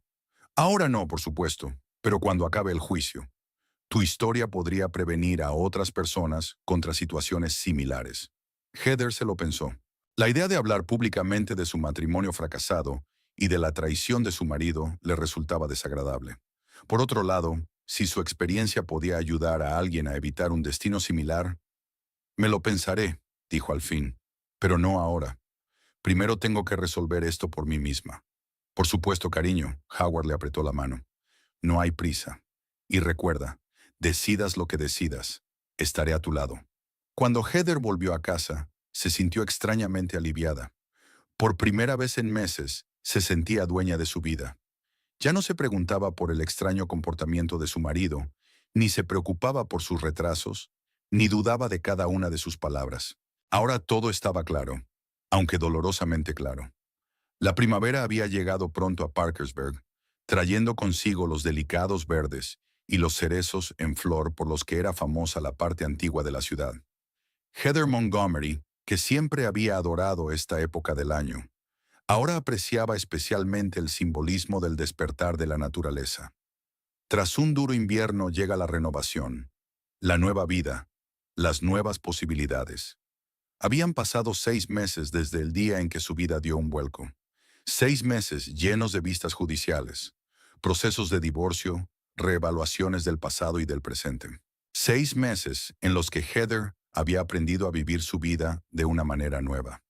Ahora no, por supuesto, pero cuando acabe el juicio. Tu historia podría prevenir a otras personas contra situaciones similares. Heather se lo pensó. La idea de hablar públicamente de su matrimonio fracasado y de la traición de su marido le resultaba desagradable. Por otro lado, si su experiencia podía ayudar a alguien a evitar un destino similar, me lo pensaré, dijo al fin, pero no ahora. Primero tengo que resolver esto por mí misma. Por supuesto, cariño, Howard le apretó la mano. No hay prisa. Y recuerda, decidas lo que decidas, estaré a tu lado. Cuando Heather volvió a casa, se sintió extrañamente aliviada. Por primera vez en meses, se sentía dueña de su vida. Ya no se preguntaba por el extraño comportamiento de su marido, ni se preocupaba por sus retrasos, ni dudaba de cada una de sus palabras. Ahora todo estaba claro, aunque dolorosamente claro. La primavera había llegado pronto a Parkersburg, trayendo consigo los delicados verdes y los cerezos en flor por los que era famosa la parte antigua de la ciudad. Heather Montgomery, que siempre había adorado esta época del año, ahora apreciaba especialmente el simbolismo del despertar de la naturaleza. Tras un duro invierno llega la renovación, la nueva vida, las nuevas posibilidades. Habían pasado 6 meses desde el día en que su vida dio un vuelco. 6 meses llenos de vistas judiciales, procesos de divorcio, reevaluaciones del pasado y del presente. 6 meses en los que Heather había aprendido a vivir su vida de una manera nueva.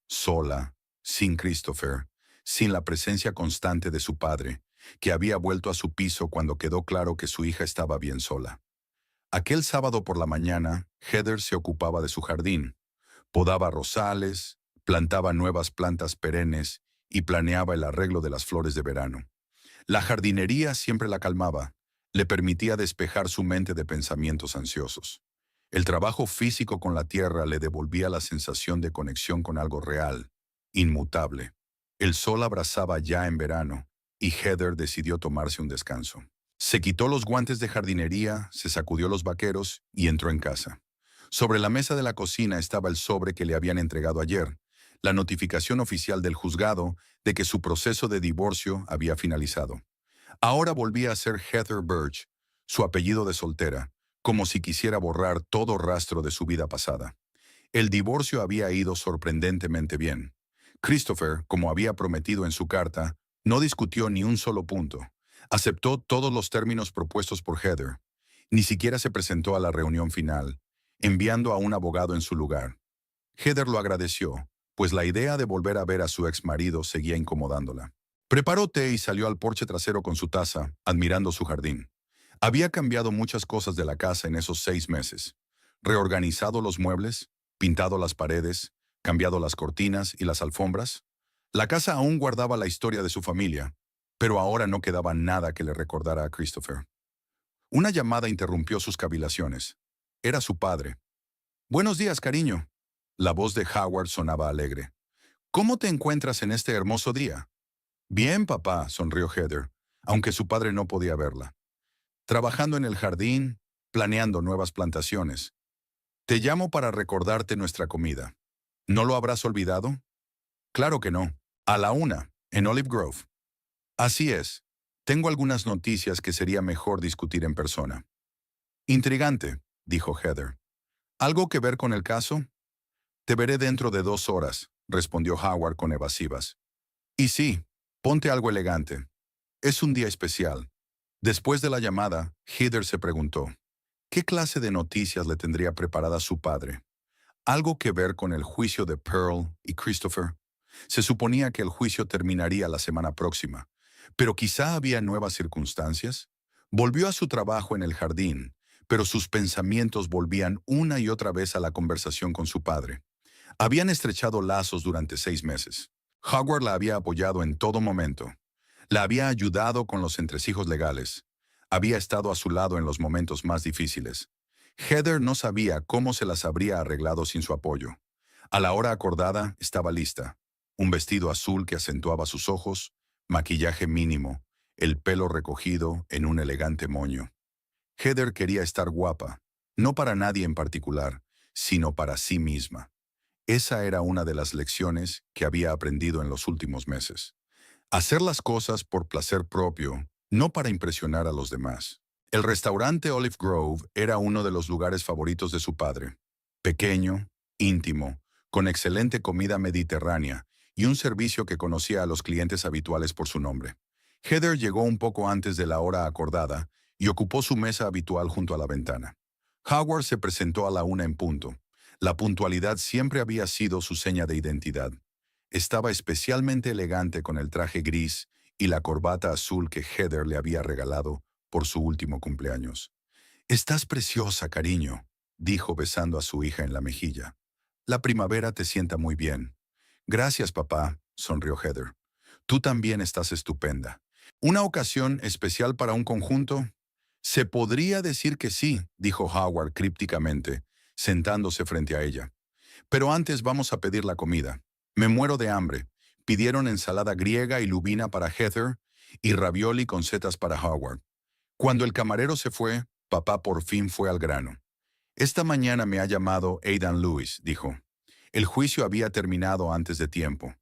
Sola, sin Christopher, sin la presencia constante de su padre, que había vuelto a su piso cuando quedó claro que su hija estaba bien sola. Aquel sábado por la mañana, Heather se ocupaba de su jardín. Podaba rosales, plantaba nuevas plantas perennes y planeaba el arreglo de las flores de verano. La jardinería siempre la calmaba, le permitía despejar su mente de pensamientos ansiosos. El trabajo físico con la tierra le devolvía la sensación de conexión con algo real, inmutable. El sol abrasaba ya en verano, y Heather decidió tomarse un descanso. Se quitó los guantes de jardinería, se sacudió los vaqueros y entró en casa. Sobre la mesa de la cocina estaba el sobre que le habían entregado ayer, la notificación oficial del juzgado de que su proceso de divorcio había finalizado. Ahora volvía a ser Heather Birch, su apellido de soltera, como si quisiera borrar todo rastro de su vida pasada. El divorcio había ido sorprendentemente bien. Christopher, como había prometido en su carta, no discutió ni un solo punto. Aceptó todos los términos propuestos por Heather. Ni siquiera se presentó a la reunión final, enviando a un abogado en su lugar. Heather lo agradeció, pues la idea de volver a ver a su ex marido seguía incomodándola. Preparó té y salió al porche trasero con su taza, admirando su jardín. Había cambiado muchas cosas de la casa en esos 6 meses. Reorganizado los muebles, pintado las paredes, cambiado las cortinas y las alfombras. La casa aún guardaba la historia de su familia, pero ahora no quedaba nada que le recordara a Christopher. Una llamada interrumpió sus cavilaciones. Era su padre. «Buenos días, cariño». La voz de Howard sonaba alegre. «¿Cómo te encuentras en este hermoso día?» «Bien, papá», sonrió Heather, aunque su padre no podía verla. «Trabajando en el jardín, planeando nuevas plantaciones. Te llamo para recordarte nuestra comida. ¿No lo habrás olvidado?» «Claro que no. A la 1, en Olive Grove». «Así es. Tengo algunas noticias que sería mejor discutir en persona». «Intrigante», dijo Heather. «¿Algo que ver con el caso?» «Te veré dentro de 2 horas», respondió Howard con evasivas. «Y sí, ponte algo elegante. Es un día especial». Después de la llamada, Heather se preguntó, ¿qué clase de noticias le tendría preparada su padre? ¿Algo que ver con el juicio de Pearl y Christopher? Se suponía que el juicio terminaría la semana próxima, pero quizá había nuevas circunstancias. Volvió a su trabajo en el jardín, pero sus pensamientos volvían una y otra vez a la conversación con su padre. Habían estrechado lazos durante 6 meses. Howard la había apoyado en todo momento. La había ayudado con los entresijos legales. Había estado a su lado en los momentos más difíciles. Heather no sabía cómo se las habría arreglado sin su apoyo. A la hora acordada estaba lista. Un vestido azul que acentuaba sus ojos, maquillaje mínimo, el pelo recogido en un elegante moño. Heather quería estar guapa, no para nadie en particular, sino para sí misma. Esa era una de las lecciones que había aprendido en los últimos meses. Hacer las cosas por placer propio, no para impresionar a los demás. El restaurante Olive Grove era uno de los lugares favoritos de su padre. Pequeño, íntimo, con excelente comida mediterránea y un servicio que conocía a los clientes habituales por su nombre. Heather llegó un poco antes de la hora acordada y ocupó su mesa habitual junto a la ventana. Howard se presentó a la 1 en punto. La puntualidad siempre había sido su seña de identidad. Estaba especialmente elegante con el traje gris y la corbata azul que Heather le había regalado por su último cumpleaños. «Estás preciosa, cariño», dijo besando a su hija en la mejilla. «La primavera te sienta muy bien». «Gracias, papá», sonrió Heather. «Tú también estás estupenda». «¿Una ocasión especial para un conjunto?» «Se podría decir que sí», dijo Howard crípticamente, sentándose frente a ella. «Pero antes vamos a pedir la comida. Me muero de hambre». Pidieron ensalada griega y lubina para Heather y ravioli con setas para Howard. Cuando el camarero se fue, papá por fin fue al grano. «Esta mañana me ha llamado Aidan Lewis», dijo. El juicio había terminado antes de tiempo.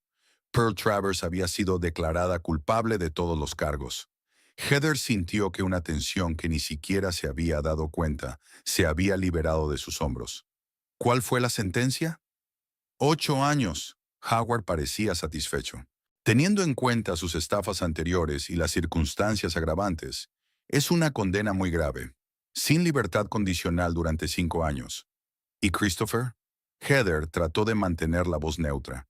Pearl Travers había sido declarada culpable de todos los cargos. Heather sintió que una tensión que ni siquiera se había dado cuenta se había liberado de sus hombros. ¿Cuál fue la sentencia? 8 años. Howard parecía satisfecho. Teniendo en cuenta sus estafas anteriores y las circunstancias agravantes, es una condena muy grave. sin libertad condicional durante 5 años. ¿Y Christopher? Heather trató de mantener la voz neutra.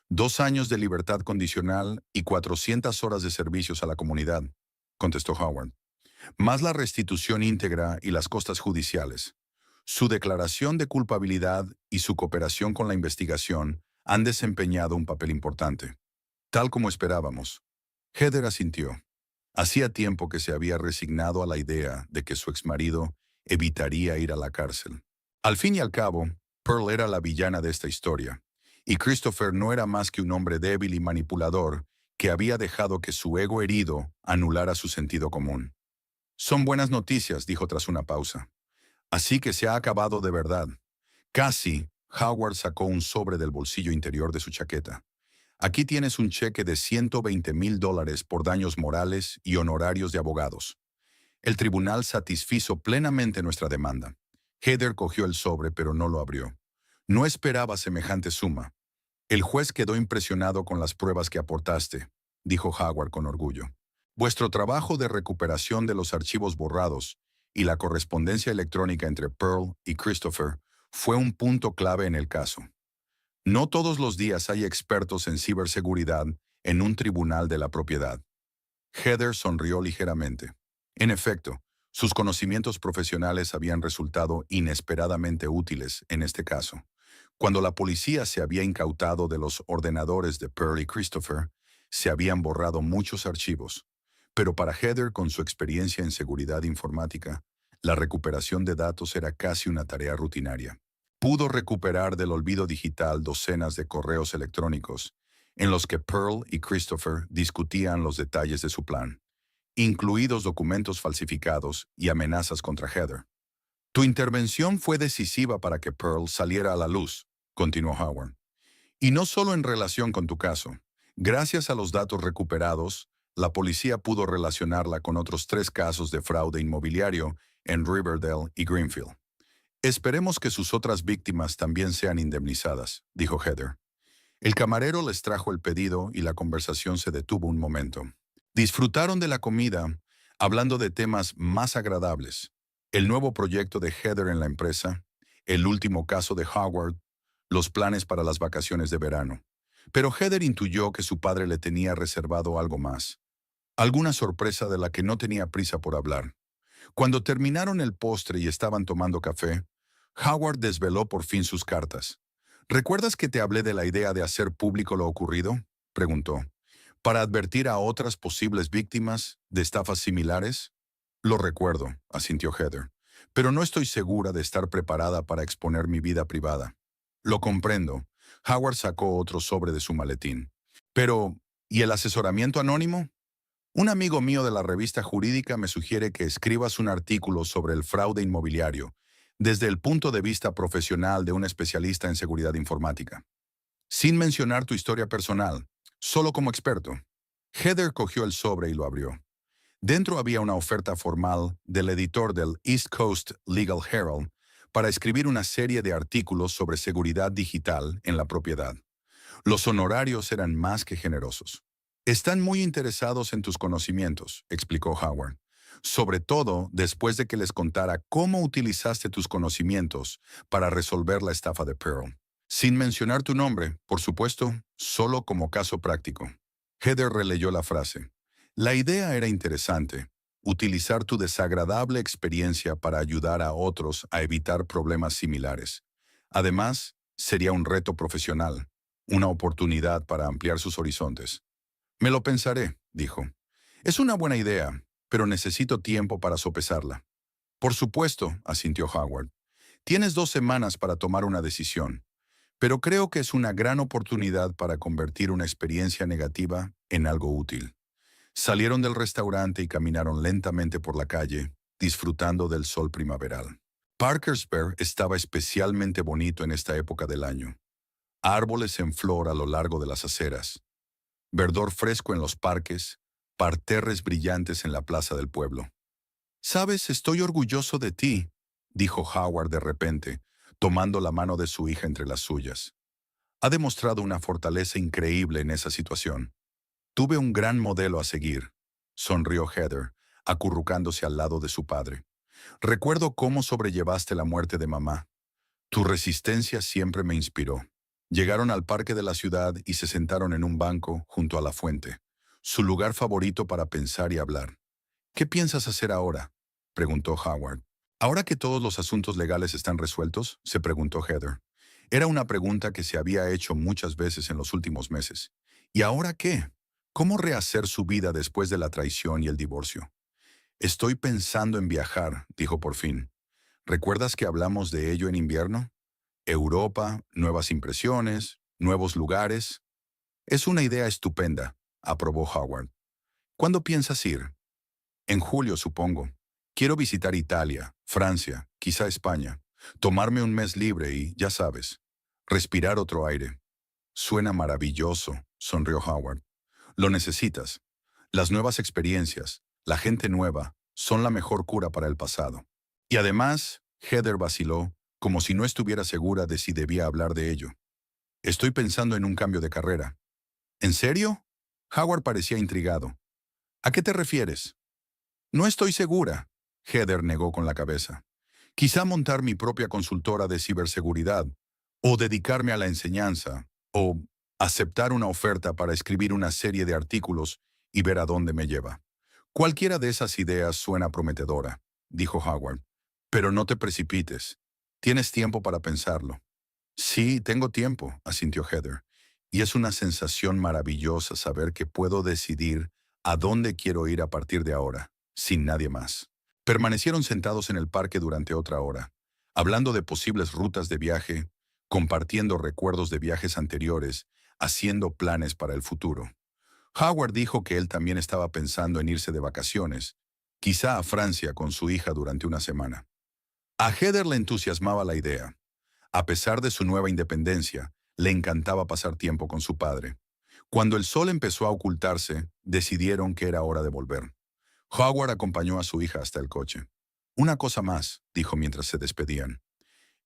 2 años de libertad condicional y 400 horas de servicios a la comunidad, contestó Howard, más la restitución íntegra y las costas judiciales. Su declaración de culpabilidad y su cooperación con la investigación han desempeñado un papel importante. Tal como esperábamos. Heather asintió. Hacía tiempo que se había resignado a la idea de que su exmarido evitaría ir a la cárcel. Al fin y al cabo, Pearl era la villana de esta historia, y Christopher no era más que un hombre débil y manipulador que había dejado que su ego herido anulara su sentido común. Son buenas noticias, dijo tras una pausa. Así que se ha acabado de verdad. Casi, Howard sacó un sobre del bolsillo interior de su chaqueta. Aquí tienes un cheque de $120,000 por daños morales y honorarios de abogados. El tribunal satisfizo plenamente nuestra demanda. Heather cogió el sobre pero no lo abrió. No esperaba semejante suma. El juez quedó impresionado con las pruebas que aportaste, dijo Howard con orgullo. Vuestro trabajo de recuperación de los archivos borrados y la correspondencia electrónica entre Pearl y Christopher fue un punto clave en el caso. No todos los días hay expertos en ciberseguridad en un tribunal de la propiedad. Heather sonrió ligeramente. En efecto, sus conocimientos profesionales habían resultado inesperadamente útiles en este caso. Cuando la policía se había incautado de los ordenadores de Pearl y Christopher, se habían borrado muchos archivos. Pero para Heather, con su experiencia en seguridad informática, la recuperación de datos era casi una tarea rutinaria. Pudo recuperar del olvido digital docenas de correos electrónicos en los que Pearl y Christopher discutían los detalles de su plan, incluidos documentos falsificados y amenazas contra Heather. Tu intervención fue decisiva para que Pearl saliera a la luz, continuó Howard. Y no solo en relación con tu caso. Gracias a los datos recuperados, la policía pudo relacionarla con otros 3 casos de fraude inmobiliario en Riverdale y Greenfield. Esperemos que sus otras víctimas también sean indemnizadas, dijo Heather. El camarero les trajo el pedido y la conversación se detuvo un momento. Disfrutaron de la comida, hablando de temas más agradables. El nuevo proyecto de Heather en la empresa, el último caso de Howard, los planes para las vacaciones de verano. Pero Heather intuyó que su padre le tenía reservado algo más. Alguna sorpresa de la que no tenía prisa por hablar. Cuando terminaron el postre y estaban tomando café, Howard desveló por fin sus cartas. ¿Recuerdas que te hablé de la idea de hacer público lo ocurrido?, preguntó. ¿Para advertir a otras posibles víctimas de estafas similares? Lo recuerdo, asintió Heather, pero no estoy segura de estar preparada para exponer mi vida privada. Lo comprendo. Howard sacó otro sobre de su maletín. Pero, ¿y el asesoramiento anónimo? Un amigo mío de la revista jurídica me sugiere que escribas un artículo sobre el fraude inmobiliario desde el punto de vista profesional de un especialista en seguridad informática. Sin mencionar tu historia personal, solo como experto. Heather cogió el sobre y lo abrió. Dentro había una oferta formal del editor del East Coast Legal Herald para escribir una serie de artículos sobre seguridad digital en la propiedad. Los honorarios eran más que generosos. Están muy interesados en tus conocimientos, explicó Howard. Sobre todo después de que les contara cómo utilizaste tus conocimientos para resolver la estafa de Pearl. Sin mencionar tu nombre, por supuesto, solo como caso práctico. Heather releyó la frase. La idea era interesante. Utilizar tu desagradable experiencia para ayudar a otros a evitar problemas similares. Además, sería un reto profesional, una oportunidad para ampliar sus horizontes. Me lo pensaré, dijo. Es una buena idea, pero necesito tiempo para sopesarla. Por supuesto, asintió Howard. Tienes 2 semanas para tomar una decisión, pero creo que es una gran oportunidad para convertir una experiencia negativa en algo útil. Salieron del restaurante y caminaron lentamente por la calle, disfrutando del sol primaveral. Parkersburg estaba especialmente bonito en esta época del año. Árboles en flor a lo largo de las aceras, verdor fresco en los parques, parterres brillantes en la plaza del pueblo. «Sabes, estoy orgulloso de ti», dijo Howard de repente, tomando la mano de su hija entre las suyas. Ha demostrado una fortaleza increíble en esa situación. Tuve un gran modelo a seguir, sonrió Heather, acurrucándose al lado de su padre. Recuerdo cómo sobrellevaste la muerte de mamá. Tu resistencia siempre me inspiró. Llegaron al parque de la ciudad y se sentaron en un banco junto a la fuente, su lugar favorito para pensar y hablar. ¿Qué piensas hacer ahora?, preguntó Howard. ¿Ahora que todos los asuntos legales están resueltos?, se preguntó Heather. Era una pregunta que se había hecho muchas veces en los últimos meses. ¿Y ahora qué? ¿Cómo rehacer su vida después de la traición y el divorcio? Estoy pensando en viajar, dijo por fin. ¿Recuerdas que hablamos de ello en invierno? Europa, nuevas impresiones, nuevos lugares. Es una idea estupenda, aprobó Howard. ¿Cuándo piensas ir? En julio, supongo. Quiero visitar Italia, Francia, quizá España. Tomarme un mes libre y, ya sabes, respirar otro aire. Suena maravilloso, sonrió Howard. Lo necesitas. Las nuevas experiencias, la gente nueva, son la mejor cura para el pasado. Y además, Heather vaciló, como si no estuviera segura de si debía hablar de ello. Estoy pensando en un cambio de carrera. ¿En serio? Howard parecía intrigado. ¿A qué te refieres? No estoy segura, Heather negó con la cabeza. Quizá montar mi propia consultora de ciberseguridad, o dedicarme a la enseñanza, o aceptar una oferta para escribir una serie de artículos y ver a dónde me lleva. Cualquiera de esas ideas suena prometedora, dijo Howard. Pero no te precipites. Tienes tiempo para pensarlo. Sí, tengo tiempo, asintió Heather. Y es una sensación maravillosa saber que puedo decidir a dónde quiero ir a partir de ahora, sin nadie más. Permanecieron sentados en el parque durante otra hora, hablando de posibles rutas de viaje, compartiendo recuerdos de viajes anteriores, haciendo planes para el futuro. Howard dijo que él también estaba pensando en irse de vacaciones, quizá a Francia con su hija durante una semana. A Heather le entusiasmaba la idea. A pesar de su nueva independencia, le encantaba pasar tiempo con su padre. Cuando el sol empezó a ocultarse, decidieron que era hora de volver. Howard acompañó a su hija hasta el coche. Una cosa más, dijo mientras se despedían.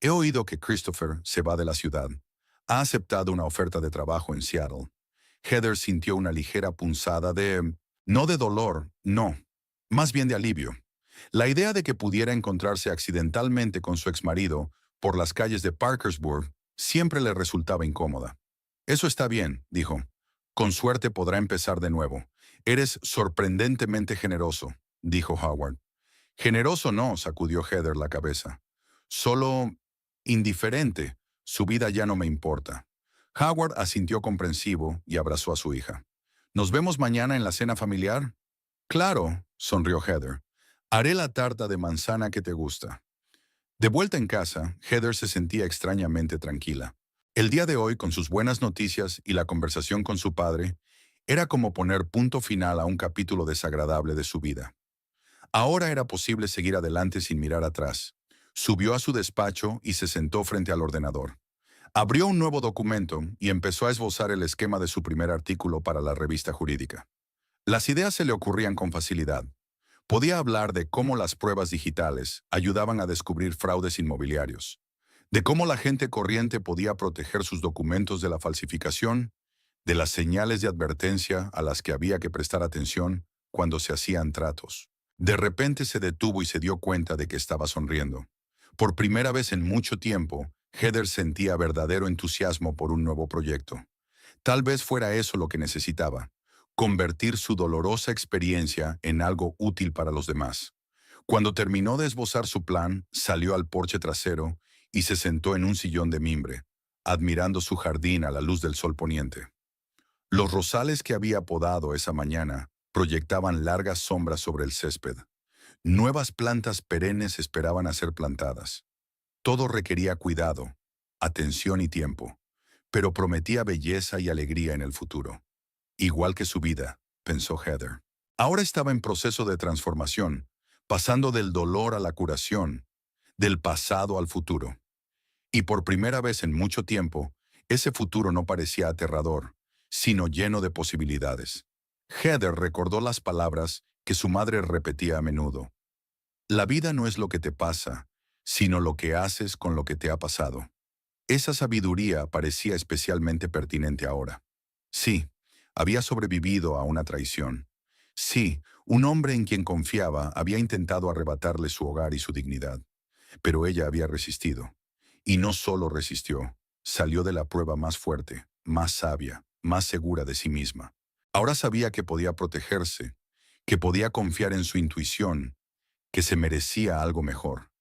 He oído que Christopher se va de la ciudad. Ha aceptado una oferta de trabajo en Seattle. Heather sintió una ligera punzada no de dolor, no, más bien de alivio. La idea de que pudiera encontrarse accidentalmente con su exmarido por las calles de Parkersburg siempre le resultaba incómoda. Eso está bien, dijo. Con suerte podrá empezar de nuevo. Eres sorprendentemente generoso, dijo Howard. Generoso no, sacudió Heather la cabeza. Solo indiferente. Su vida ya no me importa. Howard asintió comprensivo y abrazó a su hija. ¿Nos vemos mañana en la cena familiar? Claro, sonrió Heather. Haré la tarta de manzana que te gusta. De vuelta en casa, Heather se sentía extrañamente tranquila. El día de hoy, con sus buenas noticias y la conversación con su padre, era como poner punto final a un capítulo desagradable de su vida. Ahora era posible seguir adelante sin mirar atrás. Subió a su despacho y se sentó frente al ordenador. Abrió un nuevo documento y empezó a esbozar el esquema de su primer artículo para la revista jurídica. Las ideas se le ocurrían con facilidad. Podía hablar de cómo las pruebas digitales ayudaban a descubrir fraudes inmobiliarios, de cómo la gente corriente podía proteger sus documentos de la falsificación, de las señales de advertencia a las que había que prestar atención cuando se hacían tratos. De repente se detuvo y se dio cuenta de que estaba sonriendo. Por primera vez en mucho tiempo, Heather sentía verdadero entusiasmo por un nuevo proyecto. Tal vez fuera eso lo que necesitaba, convertir su dolorosa experiencia en algo útil para los demás. Cuando terminó de esbozar su plan, salió al porche trasero y se sentó en un sillón de mimbre, admirando su jardín a la luz del sol poniente. Los rosales que había podado esa mañana proyectaban largas sombras sobre el césped. Nuevas plantas perennes esperaban a ser plantadas. Todo requería cuidado, atención y tiempo, pero prometía belleza y alegría en el futuro. Igual que su vida, pensó Heather. Ahora estaba en proceso de transformación, pasando del dolor a la curación, del pasado al futuro. Y por primera vez en mucho tiempo, ese futuro no parecía aterrador, sino lleno de posibilidades. Heather recordó las palabras que su madre repetía a menudo. La vida no es lo que te pasa, sino lo que haces con lo que te ha pasado. Esa sabiduría parecía especialmente pertinente ahora. Sí, había sobrevivido a una traición. Sí, Un hombre en quien confiaba había intentado arrebatarle su hogar y su dignidad, pero ella había resistido. Y no solo resistió, salió de la prueba más fuerte, más sabia, más segura de sí misma. Ahora sabía que podía protegerse, que podía confiar en su intuición, que se merecía algo mejor.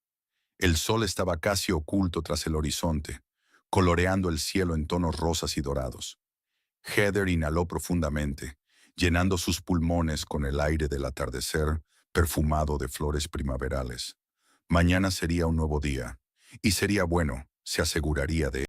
El sol estaba casi oculto tras el horizonte, coloreando el cielo en tonos rosas y dorados. Heather inhaló profundamente, llenando sus pulmones con el aire del atardecer perfumado de flores primaverales. Mañana sería un nuevo día, y sería bueno, se aseguraría de